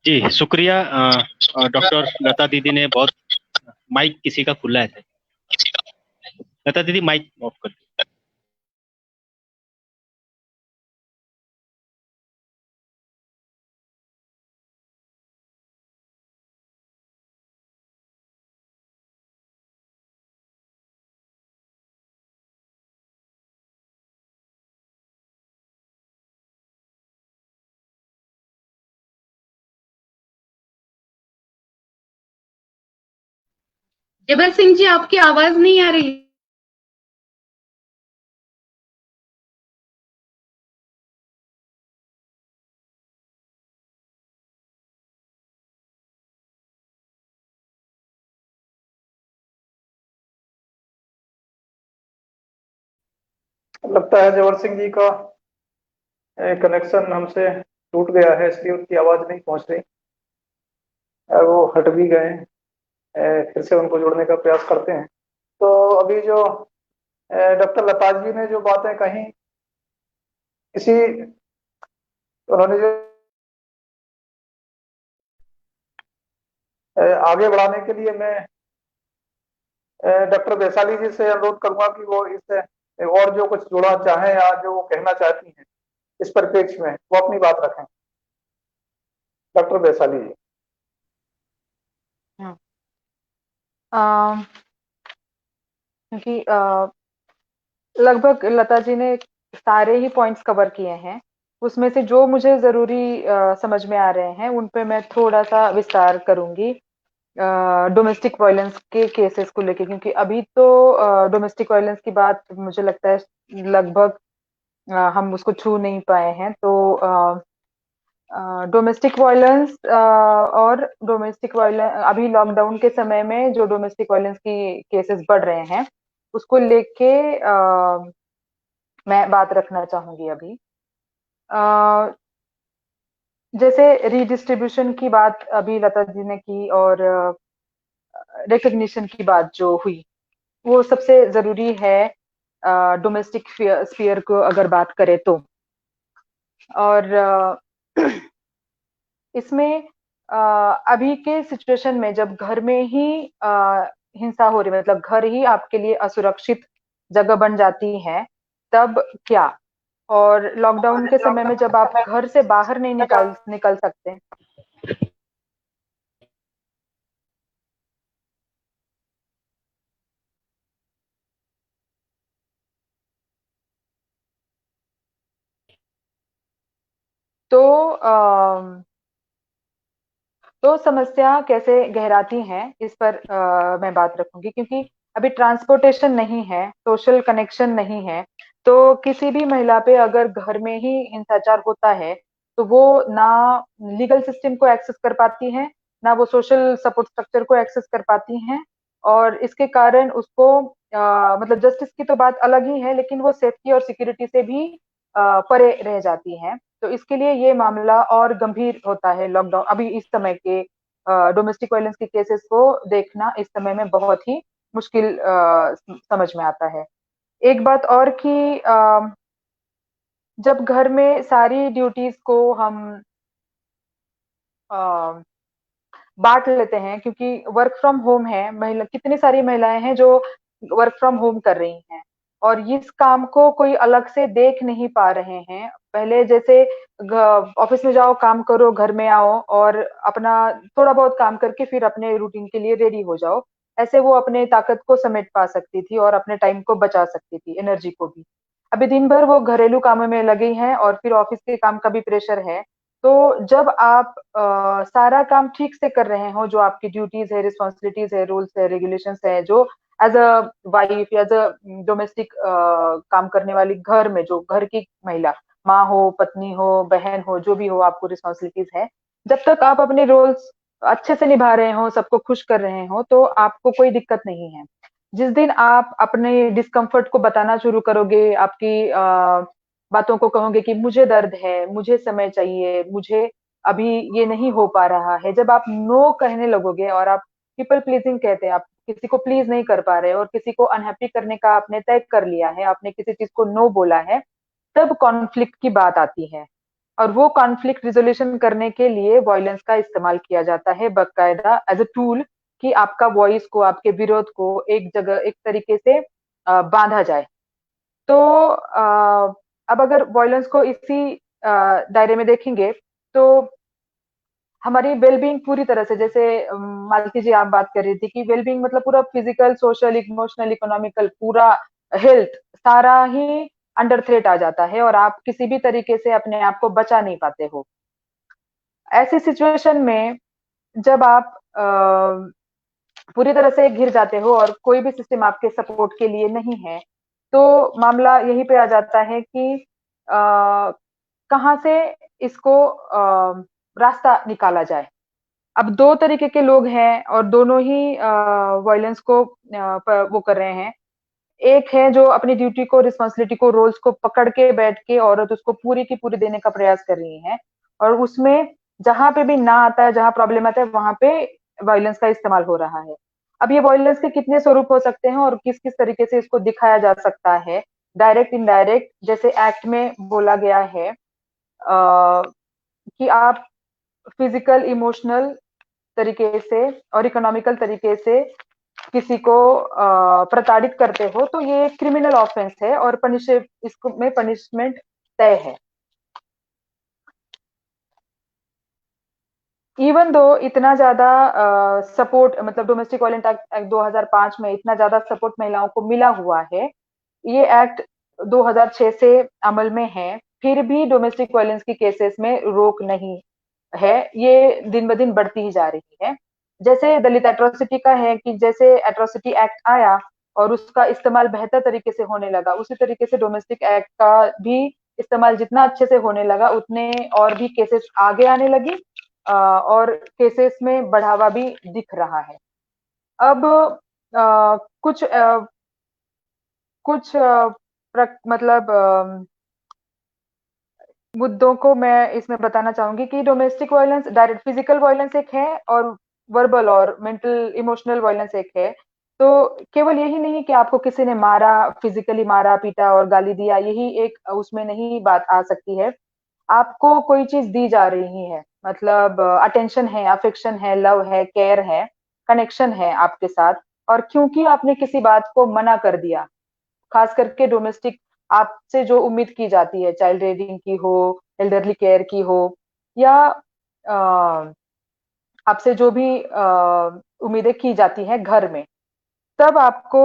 जी शुक्रिया डॉक्टर लता दीदी ने बहुत। माइक किसी का खुला है, लता दीदी माइक ऑफ कर। जबर सिंह जी आपकी आवाज नहीं आ रही। लगता है जवर सिंह जी का कनेक्शन हमसे टूट गया है, इसलिए उनकी आवाज नहीं पहुंच रही। वो हट भी गए, फिर से उनको जोड़ने का प्रयास करते हैं। तो अभी जो डॉक्टर लताज जी ने जो बातें कही, इसी उन्होंने जो आगे बढ़ाने के लिए मैं डॉक्टर वैशाली जी से अनुरोध करूंगा कि वो इस और जो कुछ जोड़ना चाहें या जो वो कहना चाहती हैं इस परिप्रेक्ष्य में, वो अपनी बात रखें। डॉक्टर वैशाली जी। क्योंकि लगभग लता जी ने सारे ही पॉइंट्स कवर किए हैं। उसमें से जो मुझे जरूरी समझ में आ रहे हैं उन पे मैं थोड़ा सा विस्तार करूंगी डोमेस्टिक वायलेंस के केसेस को लेके, क्योंकि अभी तो डोमेस्टिक वायलेंस की बात मुझे लगता है लगभग हम उसको छू नहीं पाए हैं। तो डोमेस्टिक वायलेंस और डोमेस्टिक वायलेंस अभी लॉकडाउन के समय में जो डोमेस्टिक वायलेंस की केसेस बढ़ रहे हैं उसको लेके मैं बात रखना चाहूंगी अभी। जैसे रिडिस्ट्रीब्यूशन की बात अभी लता जी ने की और रिकग्निशन की बात जो हुई वो सबसे जरूरी है डोमेस्टिक स्फीयर को अगर बात करें तो। और इसमें अभी के सिचुएशन में जब घर में ही हिंसा हो रही है, मतलब घर ही आपके लिए असुरक्षित जगह बन जाती है, तब क्या? और लॉकडाउन के समय में जब आप घर से बाहर नहीं निकल सकते, तो समस्या कैसे गहराती हैं इस पर मैं बात रखूंगी। क्योंकि अभी ट्रांसपोर्टेशन नहीं है, सोशल कनेक्शन नहीं है, तो किसी भी महिला पे अगर घर में ही हिंसाचार होता है तो वो ना लीगल सिस्टम को एक्सेस कर पाती है, ना वो सोशल सपोर्ट स्ट्रक्चर को एक्सेस कर पाती हैं। और इसके कारण उसको मतलब जस्टिस की तो बात अलग ही है, लेकिन वो सेफ्टी और सिक्योरिटी से भी परे रह जाती हैं। तो इसके लिए ये मामला और गंभीर होता है। लॉकडाउन अभी इस समय के डोमेस्टिक वायलेंस के केसेस को देखना इस समय में बहुत ही मुश्किल समझ में आता है। एक बात और कि जब घर में सारी ड्यूटीज को हम बांट लेते हैं, क्योंकि वर्क फ्रॉम होम है, महिला कितनी सारी महिलाएं हैं जो वर्क फ्रॉम होम कर रही हैं और इस काम को कोई अलग से देख नहीं पा रहे हैं। पहले जैसे ऑफिस में जाओ, काम करो, घर में आओ और अपना थोड़ा बहुत काम करके फिर अपने रूटीन के लिए रेडी हो जाओ, ऐसे वो अपने ताकत को समेट पा सकती थी और अपने टाइम को बचा सकती थी, एनर्जी को भी। अभी दिन भर वो घरेलू कामों में लगी हैं और फिर ऑफिस के काम का भी प्रेशर है। तो जब आप सारा काम ठीक से कर रहे हो, जो आपकी ड्यूटीज है, रिस्पॉन्सिबिलिटीज है, रूल्स है, रेगुलेशंस है, जो as a wife, as a domestic काम करने वाली घर में, जो घर की महिला, माँ हो, पत्नी हो, बहन हो, जो भी हो, आपको रिस्पॉन्सिबिलिटीज है, जब तक आप अपने रोल्स अच्छे से निभा रहे हो, सबको खुश कर रहे हो, तो आपको कोई दिक्कत नहीं है। जिस दिन आप अपने डिस्कम्फर्ट को बताना शुरू करोगे, आपकी बातों को कहोगे कि मुझे दर्द है, मुझे समय चाहिए, मुझे अभी ये नहीं हो पा रहा है, जब आप नो कहने लगोगे, और आप पीपल प्लीजिंग कहते हैं, आप किसी को प्लीज नहीं कर पा रहे और किसी को अनहैप्पी करने का आपने तय कर लिया है, आपने किसी चीज को नो बोला है, तब कॉन्फ्लिक्ट की बात आती है। और वो कॉन्फ्लिक्ट रिजोल्यूशन करने के लिए वॉयलेंस का इस्तेमाल किया जाता है बकायदा एज अ टूल, कि आपका वॉइस को, आपके विरोध को एक जगह, एक तरीके से बांधा जाए। तो अब अगर वॉयलेंस को इसी दायरे में देखेंगे तो हमारी वेलबींग पूरी तरह से, जैसे मालती जी आप बात कर रही थी कि वेलबींग मतलब पूरा फिजिकल, सोशल, इमोशनल, इकोनॉमिकल, पूरा हेल्थ, सारा ही अंडर थ्रेट आ जाता है और आप किसी भी तरीके से अपने आप को बचा नहीं पाते हो। ऐसी सिचुएशन में जब आप पूरी तरह से घिर जाते हो और कोई भी सिस्टम आपके सपोर्ट के लिए नहीं है, तो मामला यहीं पे आ जाता है कि कहाँ से इसको रास्ता निकाला जाए। अब दो तरीके के लोग हैं और दोनों ही वायलेंस को वो कर रहे हैं। एक है जो अपनी ड्यूटी को, रिस्पॉन्सिबिलिटी को, रोल्स को पकड़ के बैठ के औरत उसको पूरी की पूरी देने का प्रयास कर रही है और उसमें जहां पे भी ना आता है, जहां प्रॉब्लम आता है, वहां पे वायलेंस का इस्तेमाल हो रहा है। अब ये वायलेंस के कितने स्वरूप हो सकते हैं और किस किस तरीके से इसको दिखाया जा सकता है, डायरेक्ट इनडायरेक्ट, जैसे एक्ट में बोला गया है कि आप फिजिकल, इमोशनल तरीके से और इकोनॉमिकल तरीके से किसी को प्रताड़ित करते हो तो ये क्रिमिनल ऑफेंस है और इसको में पनिशमेंट तय है। इवन दो इतना ज्यादा सपोर्ट, मतलब डोमेस्टिक वायलेंस एक्ट 2005 में इतना ज्यादा सपोर्ट महिलाओं को मिला हुआ है, ये एक्ट 2006 से अमल में है, फिर भी डोमेस्टिक वायलेंस की केसेस में रोक नहीं है, ये दिन ब दिन बढ़ती ही जा रही है। जैसे दलित एट्रोसिटी का है कि जैसे एट्रोसिटी एक्ट आया और उसका इस्तेमाल बेहतर तरीके से होने लगा, उसी तरीके से डोमेस्टिक एक्ट का भी इस्तेमाल जितना अच्छे से होने लगा उतने और भी केसेस आगे आने लगी और केसेस में बढ़ावा भी दिख रहा है। अब कुछ मतलब मुद्दों को मैं इसमें बताना चाहूंगी कि domestic violence direct physical violence एक है और वर्बल और मेंटल इमोशनल वायलेंस एक है। तो केवल यही नहीं कि आपको किसी ने मारा, फिजिकली मारा, पीटा और गाली दिया, यही एक उसमें नहीं बात आ सकती है। आपको कोई चीज दी जा रही है, मतलब अटेंशन है, अफेक्शन है, लव है, केयर है, कनेक्शन है आपके साथ, और क्योंकि आपने किसी बात को मना कर दिया, खास करके डोमेस्टिक आपसे जो उम्मीद की जाती है, चाइल्ड रेयरिंग की हो, एल्डरली केयर की हो, या आपसे जो भी उम्मीदें की जाती हैं घर में, तब आपको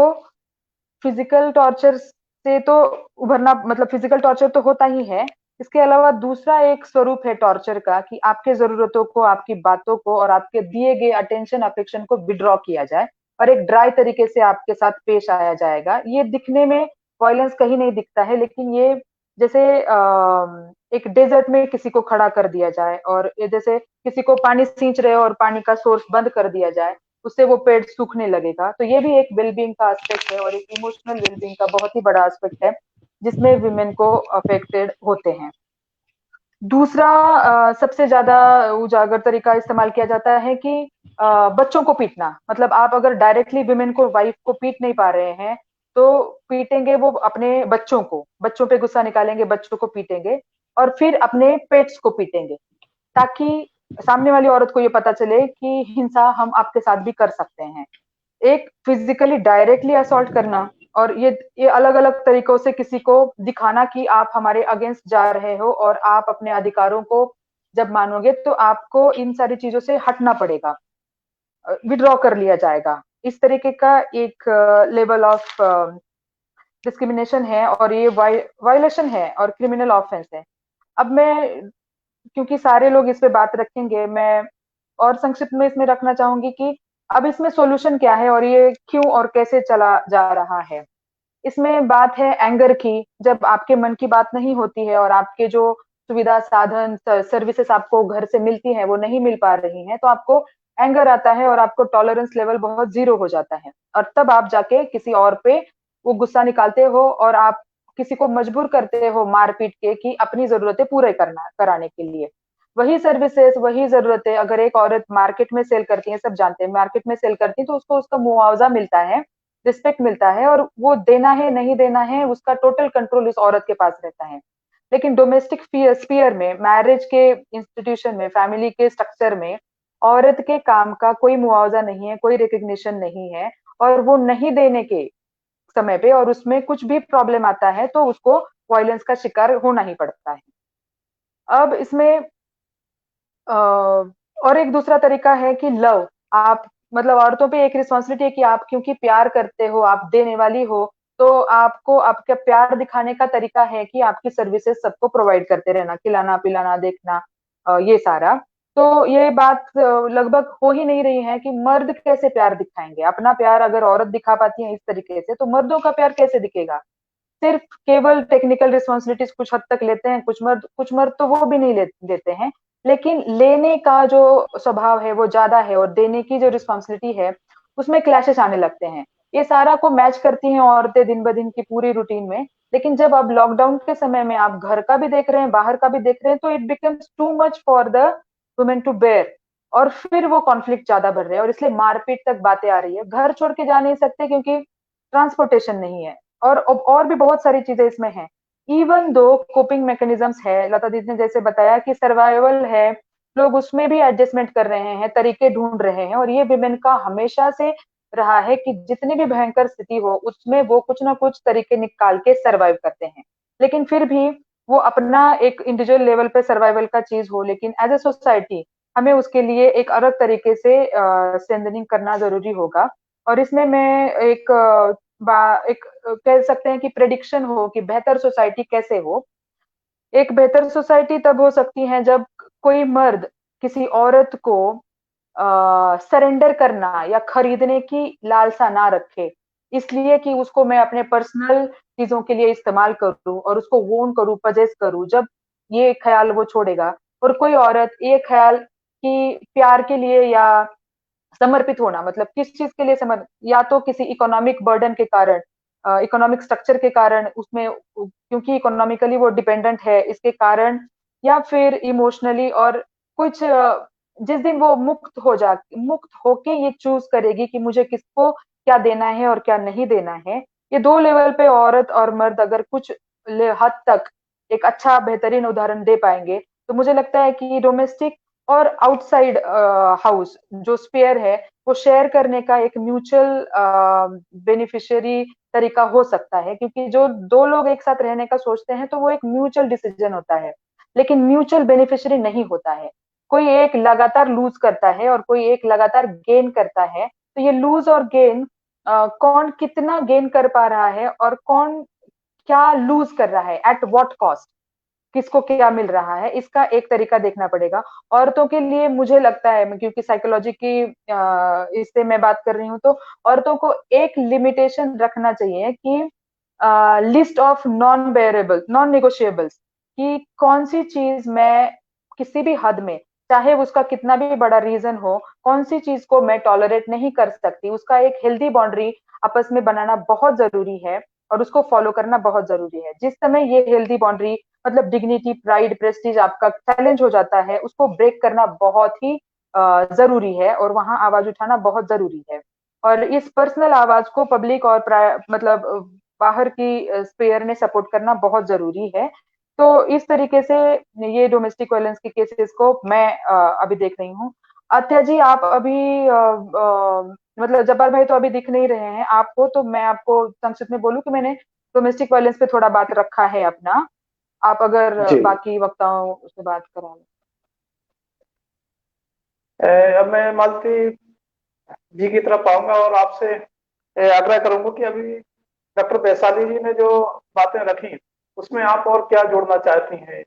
फिजिकल टॉर्चर से तो उभरना, मतलब फिजिकल टॉर्चर तो होता ही है, इसके अलावा दूसरा एक स्वरूप है टॉर्चर का कि आपके जरूरतों को, आपकी बातों को और आपके दिए गए अटेंशन अफेक्शन को विड्रॉ किया जाए और एक ड्राई तरीके से आपके साथ पेश आया जाएगा। ये दिखने में वायलेंस कहीं नहीं दिखता है, लेकिन ये जैसे एक डेजर्ट में किसी को खड़ा कर दिया जाए और जैसे किसी को पानी सींच रहे हो और पानी का सोर्स बंद कर दिया जाए, उससे वो पेड़ सूखने लगेगा। तो ये भी एक वेलबींग का एस्पेक्ट है और एक इमोशनल वेलबींग का बहुत ही बड़ा एस्पेक्ट है जिसमें विमेन को अफेक्टेड होते हैं। दूसरा सबसे ज्यादा उजागर तरीका इस्तेमाल किया जाता है कि बच्चों को पीटना, मतलब आप अगर डायरेक्टली विमेन को, वाइफ को पीट नहीं पा रहे हैं तो पीटेंगे वो अपने बच्चों को, बच्चों पे गुस्सा निकालेंगे, बच्चों को पीटेंगे और फिर अपने पेट्स को पीटेंगे, ताकि सामने वाली औरत को ये पता चले कि हिंसा हम आपके साथ भी कर सकते हैं। एक फिजिकली डायरेक्टली असॉल्ट करना और ये अलग अलग तरीकों से किसी को दिखाना कि आप हमारे अगेंस्ट जा रहे हो और आप अपने अधिकारों को जब मानोगे तो आपको इन सारी चीजों से हटना पड़ेगा, विड्रॉ कर लिया जाएगा। इस तरीके का एक लेवल ऑफ डिस्क्रिमिनेशन है और ये वायलेशन है और क्रिमिनल ऑफेंस है। अब मैं, क्योंकि सारे लोग इस पे बात रखेंगे, मैं और संक्षिप्त में इसमें रखना चाहूंगी कि अब इसमें सॉल्यूशन क्या है और ये क्यों और कैसे चला जा रहा है। इसमें बात है एंगर की, जब आपके मन की बात नहीं होती है और आपके जो सुविधा साधन सर्विसेज आपको घर से मिलती है वो नहीं मिल पा रही हैं, तो आपको एंगर आता है और आपको टॉलरेंस लेवल बहुत जीरो हो जाता है और तब आप जाके किसी और पे वो गुस्सा निकालते हो और आप किसी को मजबूर करते हो मार पीट के कि अपनी जरूरतें पूरे कराने के लिए। वही सर्विसेज, वही जरूरतें अगर एक औरत मार्केट में सेल करती है, सब जानते हैं मार्केट में सेल करती है, तो उसको उसका मुआवजा मिलता है, रिस्पेक्ट मिलता है और वो देना है नहीं देना है उसका टोटल कंट्रोल उस औरत के पास रहता है। लेकिन डोमेस्टिक स्पीयर में, मैरिज के इंस्टीट्यूशन में, फैमिली के स्ट्रक्चर में औरत के काम का कोई मुआवजा नहीं है, कोई रिकग्निशन नहीं है और वो नहीं देने के समय पे और उसमें कुछ भी प्रॉब्लम आता है तो उसको वायलेंस का शिकार होना ही पड़ता है। अब इसमें और एक दूसरा तरीका है कि लव, आप मतलब औरतों पे एक रिस्पॉन्सिबिलिटी है कि आप क्योंकि प्यार करते हो, आप देने वाली हो, तो आपको आपका प्यार दिखाने का तरीका है कि आपकी सर्विसेज सबको प्रोवाइड करते रहना, खिलाना पिलाना देखना, ये सारा। तो ये बात लगभग हो ही नहीं रही है कि मर्द कैसे प्यार दिखाएंगे। अपना प्यार अगर औरत दिखा पाती है इस तरीके से, तो मर्दों का प्यार कैसे दिखेगा। सिर्फ केवल टेक्निकल रिस्पॉन्सिबिलिटीज कुछ हद तक लेते हैं कुछ मर्द तो वो भी नहीं देते हैं, लेकिन लेने का जो स्वभाव है वो ज्यादा है और देने की जो रिस्पॉन्सिबिलिटी है उसमें क्लैशेस आने लगते हैं। ये सारा को मैच करती हैं औरतें दिन ब दिन की पूरी रूटीन में, लेकिन जब अब लॉकडाउन के समय में आप घर का भी देख रहे हैं, बाहर का भी देख रहे हैं, तो it becomes too much for the women to bear, और फिर वो कॉन्फ्लिक्ट ज्यादा बढ़ रहे हैं और इसलिए मारपीट तक बातें आ रही है। घर छोड़ के जा नहीं सकते क्योंकि ट्रांसपोर्टेशन नहीं है, और भी बहुत सारी चीजें इसमें हैं। इवन दो कोपिंग मैकेनिज्म्स है, लता दीदी ने जैसे बताया कि सर्वाइवल है, लोग उसमें भी एडजस्टमेंट कर रहे हैं, तरीके ढूंढ रहे हैं, और ये विमेन का हमेशा से रहा है कि जितनी भी भयंकर स्थिति हो उसमें वो कुछ ना कुछ तरीके निकाल के सर्वाइव करते हैं। लेकिन फिर भी वो अपना एक इंडिविजुअल लेवल पे सर्वाइवल का चीज हो, लेकिन एज ए सोसाइटी हमें उसके लिए एक अलग तरीके से स्ट्रेंथनिंग करना जरूरी होगा। और इसमें मैं एक कह सकते हैं कि प्रेडिक्शन हो कि बेहतर सोसाइटी कैसे हो। एक बेहतर सोसाइटी तब हो सकती है जब कोई मर्द किसी औरत को सरेंडर करना या खरीदने की लालसा ना रखे, इसलिए कि उसको मैं अपने पर्सनल चीजों के लिए इस्तेमाल करूं और उसको वोन करूं, पजेस करूं, जब ये ख्याल वो छोड़ेगा। और कोई औरत ये ख्याल कि प्यार के लिए या समर्पित होना, मतलब किस चीज के लिए समर्पित, या तो किसी इकोनॉमिक बर्डन के कारण, इकोनॉमिक स्ट्रक्चर के कारण, उसमें क्योंकि इकोनॉमिकली वो डिपेंडेंट है इसके कारण, या फिर इमोशनली, और कुछ जिस दिन वो मुक्त होके ये चूज करेगी कि मुझे किसको क्या देना है और क्या नहीं देना है। ये दो लेवल पे औरत और मर्द अगर कुछ हद तक एक अच्छा बेहतरीन उदाहरण दे पाएंगे, तो मुझे लगता है कि डोमेस्टिक और आउटसाइड हाउस जो स्पेयर है वो शेयर करने का एक म्यूचुअल बेनिफिशियरी तरीका हो सकता है। क्योंकि जो दो लोग एक साथ रहने का सोचते हैं तो वो एक म्यूचुअल डिसीजन होता है, लेकिन म्यूचुअल बेनिफिशियरी नहीं होता है। कोई एक लगातार लूज करता है और कोई एक लगातार गेन करता है। तो ये लूज और गेन, कौन कितना गेन कर पा रहा है और कौन क्या लूज कर रहा है, एट व्हाट कॉस्ट, किसको क्या मिल रहा है, इसका एक तरीका देखना पड़ेगा। औरतों के लिए मुझे लगता है, क्योंकि साइकोलॉजी की इससे मैं बात कर रही हूँ, तो औरतों को एक लिमिटेशन रखना चाहिए कि लिस्ट ऑफ नॉन बेयरेबल नॉन निगोशिएबल्स, कि कौन सी चीज मैं किसी भी हद में, चाहे उसका कितना भी बड़ा रीजन हो, कौन सी चीज को मैं टॉलरेट नहीं कर सकती, उसका एक हेल्दी बाउंड्री आपस में बनाना बहुत जरूरी है और उसको फॉलो करना बहुत जरूरी है। जिस समय ये हेल्दी बाउंड्री, मतलब डिग्निटी, प्राइड, प्रेस्टीज आपका चैलेंज हो जाता है, उसको ब्रेक करना बहुत ही जरूरी है और वहां आवाज उठाना बहुत जरूरी है। और इस पर्सनल आवाज को पब्लिक और मतलब बाहर की स्पेयर ने सपोर्ट करना बहुत जरूरी है। तो इस तरीके से ये डोमेस्टिक वायलेंस के केसेस को मैं अभी देख रही हूँ। अत्या जी, आप अभी मतलब जब्बार भाई तो अभी दिख नहीं रहे हैं आपको, तो मैं आपको संक्षिप्त में बोलूं कि मैंने डोमेस्टिक वायलेंस पे थोड़ा बात रखा है अपना, आप अगर जी। बाकी वक्ताओं से बात करा लें। अब मैं मालती जी की तरफ आऊंगा और आपसे आग्रह करूंगा कि अभी डॉक्टर वैशाली जी ने जो बातें रखी उसमें आप और क्या जोड़ना चाहती हैं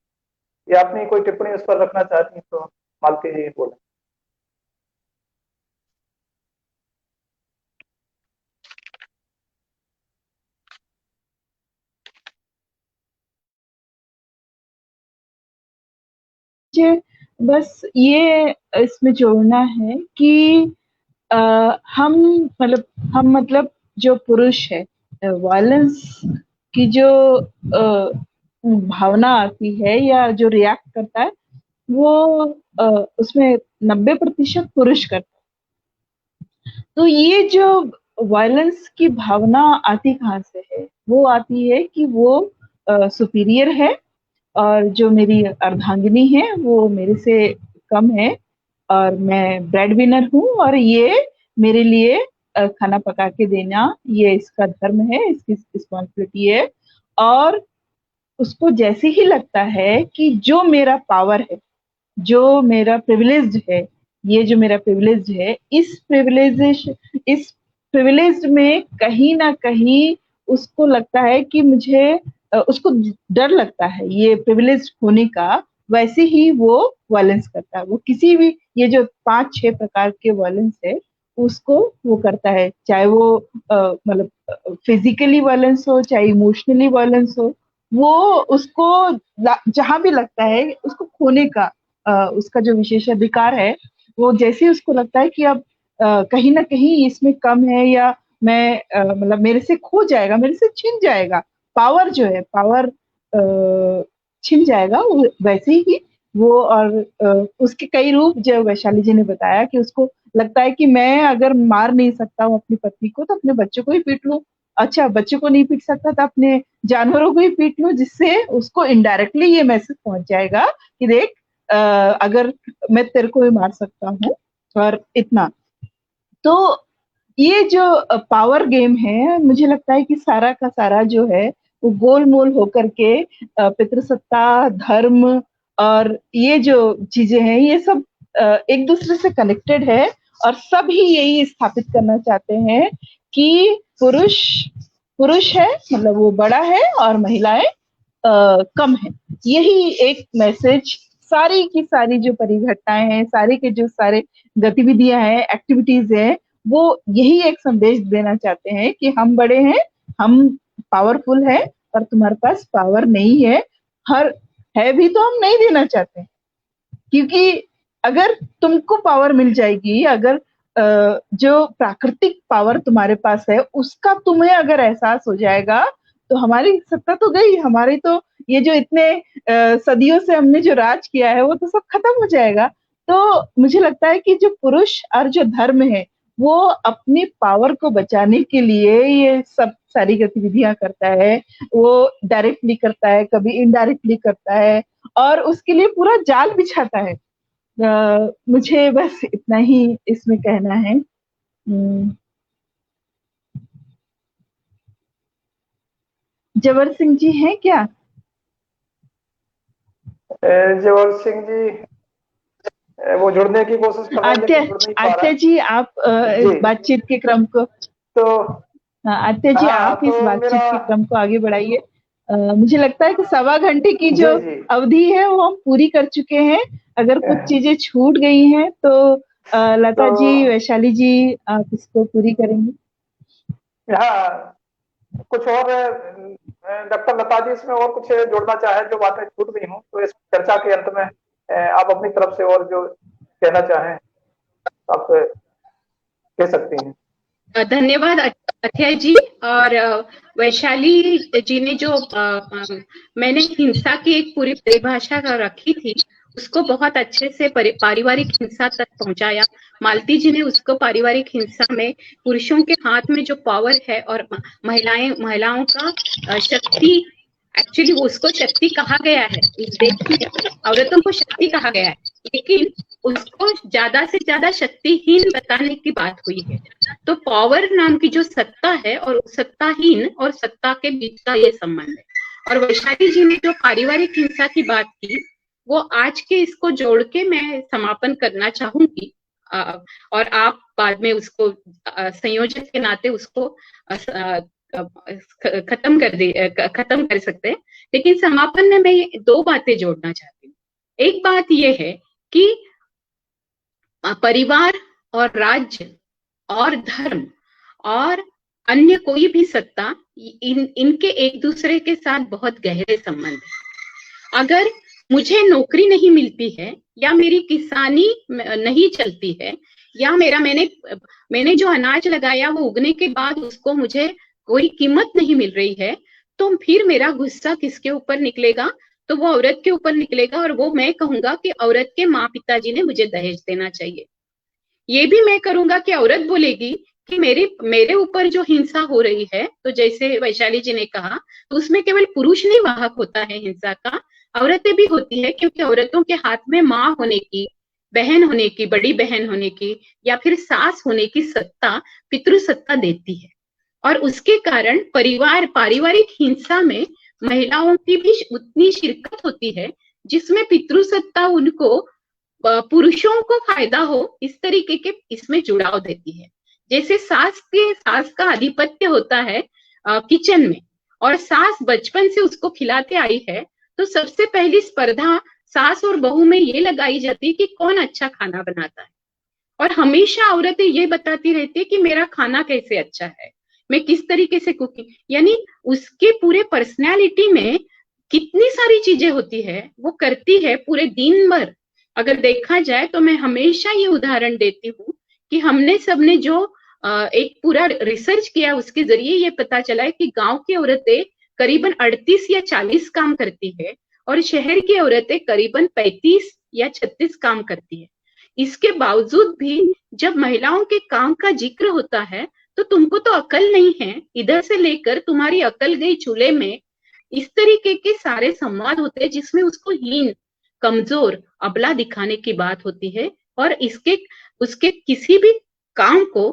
या अपनी कोई टिप्पणी उस पर रखना चाहती हैं, तो मालती जी बोले। मुझे बस ये इसमें जोड़ना है कि हम मतलब जो पुरुष है, वायलेंस की जो भावना आती है या जो रिएक्ट करता है, वो उसमें 90% पुरुष करता है। तो ये जो वायलेंस की भावना आती कहाँ से है? वो आती है कि वो सुपीरियर है और जो मेरी अर्धांगिनी है वो मेरे से कम है और मैं ब्रेड विनर हूँ और ये मेरे लिए खाना पका के देना ये इसका धर्म है, इसकी रिस्पॉन्सिबिलिटी है। और उसको जैसे ही लगता है कि जो मेरा पावर है, जो मेरा प्रिविलेज्ड है, ये जो मेरा प्रिविलेज्ड है, इस प्रिविलेज्ड में कहीं ना कहीं उसको लगता है कि मुझे उसको डर लगता है ये प्रिविलेज होने का, वैसे ही वो वायलेंस करता है। वो किसी भी ये जो 5-6 प्रकार के वायलेंस है उसको वो करता है, चाहे वो मतलब फिजिकली वायलेंस हो, चाहे इमोशनली वायलेंस हो, वो उसको जहां भी लगता है उसको खोने का उसका जो विशेषाधिकार है, वो जैसे ही उसको लगता है कि अब कहीं ना कहीं इसमें कम है या मैं मतलब मेरे से खो जाएगा, मेरे से छिन जाएगा, पावर जो है पावर छिन जाएगा, वो वैसे ही वो और उसके कई रूप जो वैशाली जी ने बताया कि उसको लगता है कि मैं अगर मार नहीं सकता हूँ अपनी पत्नी को तो अपने बच्चों को ही पीट लूं। अच्छा, बच्चों को नहीं पीट सकता तो अपने जानवरों को ही पीट लूं, जिससे उसको इनडायरेक्टली ये मैसेज पहुंच जाएगा कि देख अगर मैं तेरे को भी मार सकता हूँ और इतना। तो ये जो पावर गेम है, मुझे लगता है कि सारा का सारा जो है वो गोलमोल होकर के पितृसत्ता, धर्म और ये जो चीजें हैं ये सब एक दूसरे से कनेक्टेड है और सब ही यही स्थापित करना चाहते हैं कि पुरुष पुरुष है, मतलब वो बड़ा है और महिलाएं कम है। यही एक मैसेज सारी की सारी जो परिघटनाएं हैं, सारे के जो सारे गतिविधियां हैं, एक्टिविटीज हैं, वो यही एक संदेश देना चाहते हैं कि हम बड़े हैं, हम पावरफुल है और तुम्हारे पास पावर नहीं है। हर है भी तो हम नहीं देना चाहते, क्योंकि अगर तुमको पावर मिल जाएगी, अगर जो प्राकृतिक पावर तुम्हारे पास है उसका तुम्हें अगर एहसास हो जाएगा तो हमारी सत्ता तो गई, हमारी तो ये जो इतने सदियों से हमने जो राज किया है वो तो सब खत्म हो जाएगा। तो मुझे लगता है कि जो पुरुष और जो धर्म है वो अपनी पावर को बचाने के लिए ये सब सारी गतिविधियां करता है। वो डायरेक्टली करता है, कभी इनडायरेक्टली करता है और उसके लिए पूरा जाल बिछाता है। मुझे बस इतना ही इसमें कहना है। जबर सिंह जी हैं क्या? जबर सिंह जी वो जुड़ने की कोशिश कर रहे हैं, जुड़ नहीं पा रहा। आत्या जी आप इस बातचीत के क्रम को आत्या जी आप इस बातचीत के क्रम को आगे बढ़ाइए। मुझे लगता है कि 1.25 घंटे की जो अवधि है वो हम पूरी कर चुके हैं। अगर कुछ चीजें छूट गई हैं तो लता जी, वैशाली जी आप इसको पूरी करेंगे। हाँ, कुछ और डॉक्टर लता जी इसमें और कुछ जोड़ना चाहे जो बातें छूट गई हों तो इस चर्चा के अंत में आप अपनी तरफ से और जो कहना चाहें आप कह सकती हैं। धन्यवाद अथय जी। और वैशाली जी ने जो मैंने हिंसा की एक पूरी परिभाषा रखी थी उसको बहुत अच्छे से पारिवारिक हिंसा तक पहुंचाया। मालती जी ने उसको पारिवारिक हिंसा में पुरुषों के हाथ में जो पावर है और महिलाओं का शक्ति, एक्चुअली उसको शक्ति कहा गया है इस देश में, औरतों को शक्ति कहा गया है, लेकिन उसको ज्यादा से ज्यादा शक्तिहीन बताने की बात हुई है। तो पावर नाम की जो सत्ता है और सत्ताहीन और सत्ता के बीच का ये संबंध है। और वैशाली जी ने जो पारिवारिक हिंसा की बात की वो आज के इसको जोड़ के मैं समापन करना चाहूंगी और आप बाद में उसको संयोजक के नाते उसको खत्म कर सकते हैं। लेकिन समापन में मैं 2 बातें जोड़ना चाहती हूँ। एक बात यह है कि परिवार और राज्य और धर्म और अन्य कोई भी सत्ता इनके एक दूसरे के साथ बहुत गहरे संबंध है। अगर मुझे नौकरी नहीं मिलती है या मेरी किसानी नहीं चलती है या मैंने जो अनाज लगाया वो उगने के बाद उसको मुझे कोई कीमत नहीं मिल रही है, तो फिर मेरा गुस्सा किसके ऊपर निकलेगा? तो वो औरत के ऊपर निकलेगा और वो मैं कहूंगा कि औरत के माँ पिताजी ने मुझे दहेज देना चाहिए। ये भी मैं करूंगा कि औरत बोलेगी कि मेरे ऊपर जो हिंसा हो रही है, तो जैसे वैशाली जी ने कहा, तो उसमें केवल पुरुष नहीं वाहक होता है हिंसा का, औरतें भी होती है, क्योंकि औरतों के हाथ में माँ होने की, बहन होने की, बड़ी बहन होने की या फिर सास होने की सत्ता पितृसत्ता देती है। और उसके कारण पारिवारिक हिंसा में महिलाओं की भी उतनी शिरकत होती है जिसमें पितृसत्ता उनको पुरुषों को फायदा हो इस तरीके के इसमें जुड़ाव देती है। जैसे सास का आधिपत्य होता है किचन में और सास बचपन से उसको खिलाते आई है, तो सबसे पहली स्पर्धा सास और बहू में ये लगाई जाती है कि कौन अच्छा खाना बनाता है। और हमेशा औरतें ये बताती रहती है कि मेरा खाना कैसे अच्छा है, मैं किस तरीके से कुकिंग, यानी उसके पूरे पर्सनैलिटी में कितनी सारी चीजें होती है, वो करती है पूरे दिन भर। अगर देखा जाए तो मैं हमेशा ये उदाहरण देती हूँ कि हमने सबने जो एक पूरा रिसर्च किया उसके जरिए ये पता चला है कि गांव की औरतें करीबन 38 या 40 काम करती है और शहर की औरतें करीबन 35 या 36 काम करती है। इसके बावजूद भी जब महिलाओं के काम का जिक्र होता है तो तुमको तो अकल नहीं है, इधर से लेकर तुम्हारी अकल गई चूल्हे में, इस तरीके के सारे संवाद होते हैं जिसमें उसको हीन, कमजोर, अबला दिखाने की बात होती है और उसके किसी भी काम को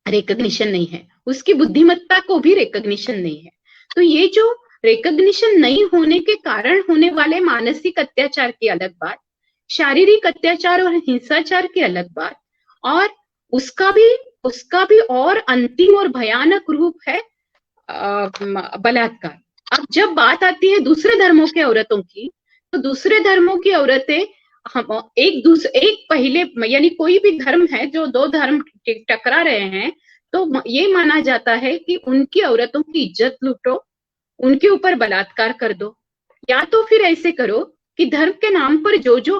रिकॉग्निशन नहीं है, उसकी बुद्धिमत्ता को भी रिकॉग्निशन नहीं है। तो ये जो रिकॉग्निशन नहीं होने के कारण होने वाले मानसिक अत्याचार की अलग बात, शारीरिक अत्याचार और हिंसाचार की अलग बात, और उसका भी और अंतिम और भयानक रूप है बलात्कार। अब जब बात आती है दूसरे धर्मों के औरतों की, तो दूसरे धर्मों की औरतें एक पहले, यानी कोई भी धर्म है जो दो धर्म टकरा रहे हैं तो ये माना जाता है कि उनकी औरतों की इज्जत लूटो, उनके ऊपर बलात्कार कर दो, या तो फिर ऐसे करो कि धर्म के नाम पर जो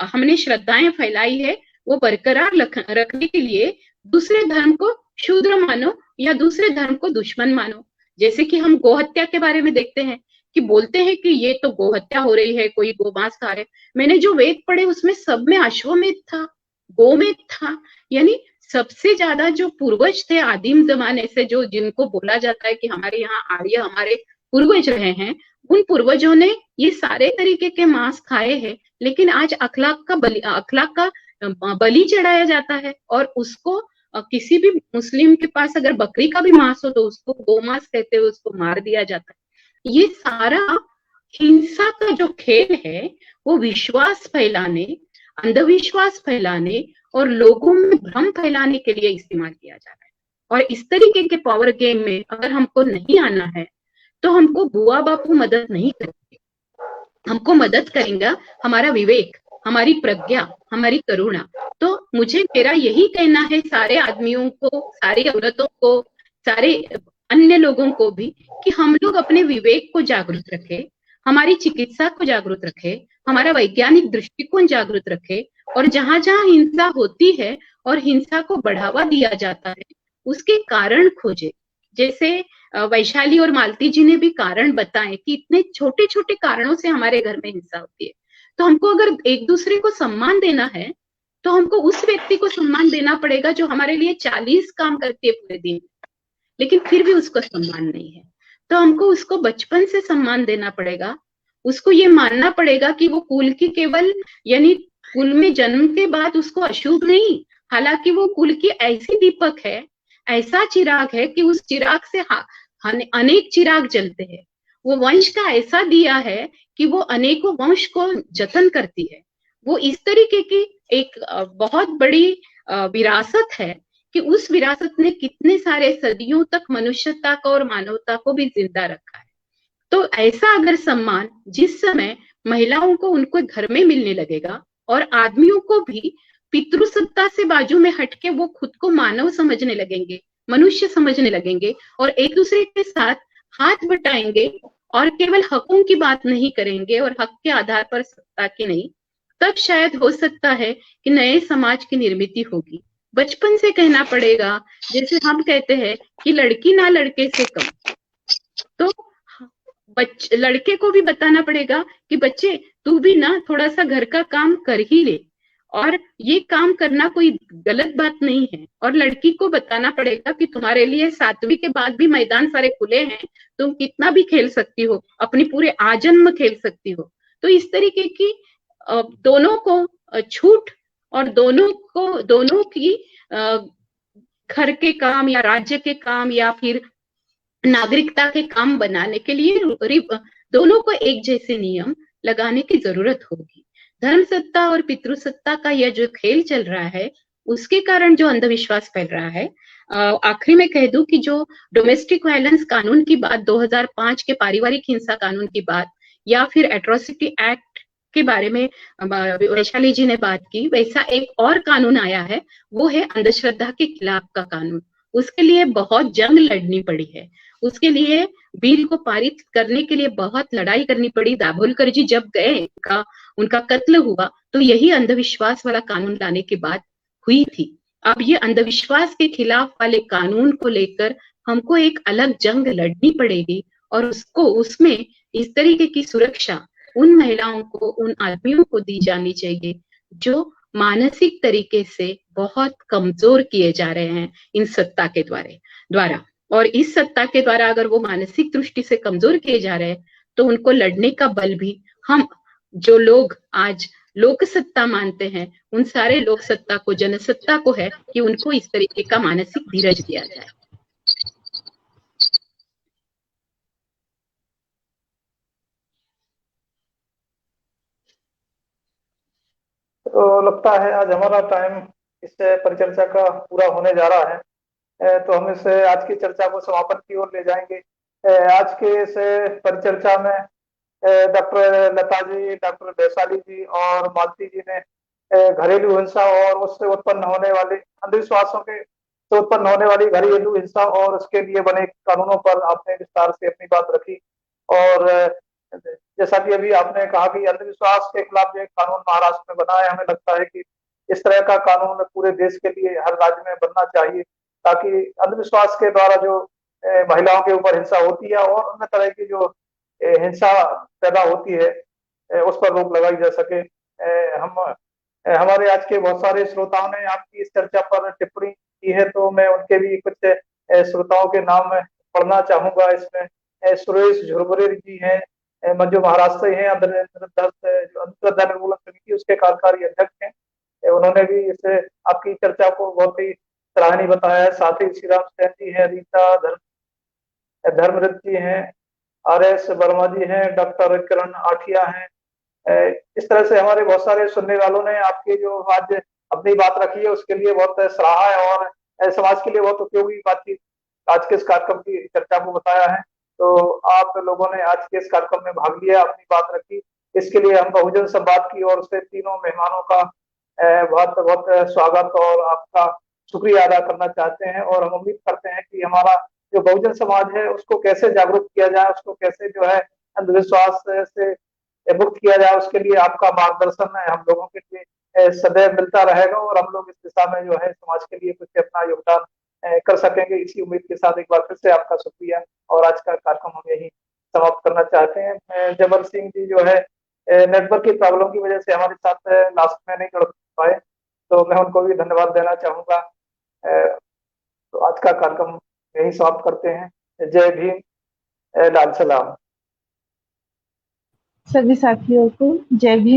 हमने श्रद्धाएं फैलाई है वो बरकरार रखने के लिए दूसरे धर्म को शूद्र मानो या दूसरे धर्म को दुश्मन मानो। जैसे कि हम गोहत्या के बारे में देखते हैं कि बोलते हैं कि ये तो गोहत्या हो रही है, कोई गोमांस खा रहे। मैंने जो वेद पढ़े उसमें सब में अश्वमेध था, गोमेध था, यानी सबसे ज्यादा जो पूर्वज थे आदिम जमाने से, जो जिनको बोला जाता है कि हमारे यहाँ आर्य हमारे पूर्वज रहे हैं, उन पूर्वजों ने ये सारे तरीके के मांस खाए हैं। लेकिन आज अखलाक का बलि चढ़ाया जाता है और उसको किसी भी मुस्लिम के पास अगर बकरी का भी मांस हो तो उसको गोमांस कहते हुए उसको मार दिया जाता है। ये सारा हिंसा का जो खेल है वो विश्वास फैलाने, अंधविश्वास फैलाने और लोगों में भ्रम फैलाने के लिए इस्तेमाल किया जा रहा है। और इस तरीके के पावर गेम में अगर हमको नहीं आना है तो हमको बुआ बापू मदद नहीं करेंगे, हमको मदद करेंगे हमारा विवेक, हमारी प्रज्ञा, हमारी करुणा। तो मुझे मेरा यही कहना है सारे आदमियों को, सारी औरतों को, सारे अन्य लोगों को भी, कि हम लोग अपने विवेक को जागरूक रखें, हमारी चिकित्सा को जागरूक रखें, हमारा वैज्ञानिक दृष्टिकोण जागरूक रखें, और जहां जहां हिंसा होती है और हिंसा को बढ़ावा दिया जाता है उसके कारण खोजे। जैसे वैशाली और मालती जी ने भी कारण बताए कि इतने छोटे छोटे कारणों से हमारे घर में हिंसा होती है। तो हमको अगर एक दूसरे को सम्मान देना है तो हमको उस व्यक्ति को सम्मान देना पड़ेगा जो हमारे लिए 40 काम करती है पूरे दिन, लेकिन फिर भी उसको सम्मान नहीं है। तो हमको उसको बचपन से सम्मान देना पड़ेगा, उसको ये मानना पड़ेगा कि वो कुल की केवल, यानी कुल में जन्म के बाद उसको अशुभ नहीं, हालांकि वो कुल की ऐसी दीपक है, ऐसा चिराग है कि उस चिराग से अनेक चिराग जलते हैं। वो वंश का ऐसा दिया है कि वो अनेकों वंश को जतन करती है। वो इस तरीके की एक बहुत बड़ी विरासत है कि उस विरासत ने कितने सारे सदियों तक मनुष्यता को और मानवता को भी जिंदा रखा है। तो ऐसा अगर सम्मान जिस समय महिलाओं को उनको घर में मिलने लगेगा और आदमियों को भी पितृसत्ता से बाजू में हटके वो खुद को मानव समझने लगेंगे, मनुष्य समझने लगेंगे और एक दूसरे के साथ हाथ बटाएंगे और केवल हकों की बात नहीं करेंगे और हक के आधार पर सत्ता की नहीं, तब शायद हो सकता है कि नए समाज की निर्मित होगी। बचपन से कहना पड़ेगा, जैसे हम कहते हैं कि लड़की ना लड़के से कम, तो लड़के को भी बताना पड़ेगा कि बच्चे तू भी ना थोड़ा सा घर का काम कर ही ले, और ये काम करना कोई गलत बात नहीं है। और लड़की को बताना पड़ेगा कि तुम्हारे लिए 7वीं के बाद भी मैदान सारे खुले हैं, तुम कितना भी खेल सकती हो, अपनी पूरे आजन्म खेल सकती हो। तो इस तरीके की दोनों को छूट और दोनों की घर के काम या राज्य के काम या फिर नागरिकता के काम बनाने के लिए दोनों को एक जैसे नियम लगाने की जरूरत होगी। धर्म सत्ता और पितृसत्ता का यह जो खेल चल रहा है उसके कारण जो अंधविश्वास फैल रहा है। आखिरी में कह दूं कि जो डोमेस्टिक वायलेंस कानून की बात, 2005 के पारिवारिक हिंसा कानून की बात, या फिर एट्रोसिटी एक्ट के बारे में वैशाली जी ने बात की, वैसा एक और कानून आया है, वो है अंधश्रद्धा के खिलाफ का कानून। उसके लिए बहुत जंग लड़नी पड़ी है, उसके लिए बिल को पारित करने के लिए बहुत लड़ाई करनी पड़ी। दाभोलकर जी जब गए, उनका कत्ल हुआ, तो यही अंधविश्वास वाला कानून लाने की बात हुई थी। अब ये अंधविश्वास के खिलाफ वाले कानून को लेकर हमको एक अलग जंग लड़नी पड़ेगी और उसमें इस तरीके की सुरक्षा उन महिलाओं को, उन आदमियों को दी जानी चाहिए जो मानसिक तरीके से बहुत कमजोर किए जा रहे हैं इन सत्ता के द्वारा। और इस सत्ता के द्वारा अगर वो मानसिक दृष्टि से कमजोर किए जा रहे हैं तो उनको लड़ने का बल भी हम जो लोग आज लोक सत्ता मानते हैं उन सारे लोक सत्ता को, जनसत्ता को है कि उनको इस तरीके का मानसिक धीरज दिया जाए। तो लगता है आज हमारा टाइम इस परिचर्चा का पूरा होने जा रहा है। तो हम इस आज की चर्चा को समापन की ओर ले जाएंगे। आज के इस परिचर्चा में डॉक्टर लता जी, डॉक्टर वैशाली जी और मालती जी ने घरेलू हिंसा और उससे उत्पन्न होने वाले अंधविश्वासों के से उत्पन्न होने वाली घरेलू हिंसा और उसके लिए बने कानूनों पर आपने विस्तार से अपनी बात रखी। और जैसा कि अभी आपने कहा कि अंधविश्वास के खिलाफ जो एक कानून महाराष्ट्र में बना है, हमें लगता है कि इस तरह का कानून पूरे देश के लिए हर राज्य में बनना चाहिए, ताकि अंधविश्वास के द्वारा जो महिलाओं के ऊपर हिंसा होती है और अन्य तरह की जो हिंसा पैदा होती है उस पर रोक लगाई जा सके। हमारे आज के बहुत सारे श्रोताओं ने आपकी इस चर्चा पर टिप्पणी की है, तो मैं उनके भी कुछ श्रोताओं के नाम पढ़ना चाहूंगा। इसमें सुरेश झुरमुरे जी हैं, मंजू महाराष्ट्र हैं, अंधश्रद्धा निर्मूलन समिति उसके कार्यकारी अध्यक्ष हैं। उन्होंने भी इस आपकी चर्चा को बहुत ही सराहनीय बताया है। साथ ही श्री राम सेन जी हैं, रीता धर्मरथ जी हैं, RS वर्मा जी हैं, डॉक्टर किरण आठिया हैं। इस तरह से हमारे बहुत सारे सुनने वालों ने आपकी जो आज अपनी बात रखी है उसके लिए बहुत सराहा है और समाज के लिए बहुत उपयोगी बातचीत आज के इस कार्यक्रम की चर्चा को बताया है। तो आप लोगों ने आज के इस कार्यक्रम में भाग लिया, अपनी बात रखी, इसके लिए हम बहुजन संवाद की ओर से तीनों मेहमानों का बहुत बहुत स्वागत और आपका शुक्रिया अदा करना चाहते हैं। और हम उम्मीद करते हैं कि हमारा जो बहुजन समाज है उसको कैसे जागरूक किया जाए, उसको कैसे जो है अंधविश्वास से मुक्त किया जाए, उसके लिए आपका मार्गदर्शन है हम लोगों के लिए सदैव मिलता रहेगा और हम लोग इस दिशा में जो है समाज के लिए कुछ अपना योगदान कर सकेंगे। इसी उम्मीद के साथ एक बार फिर से आपका शुक्रिया और आज का कार्यक्रम हम यही समाप्त करना चाहते हैं। जबर सिंह जी जो है नेटवर्क की प्रॉब्लम की वजह से हमारे साथ लास्ट में नहीं जुड़ पाए, तो मैं उनको भी धन्यवाद देना चाहूंगा। तो आज का कार्यक्रम यही समाप्त करते हैं। जय भीम, लाल सलाम। सभी साथियों को जय भीम।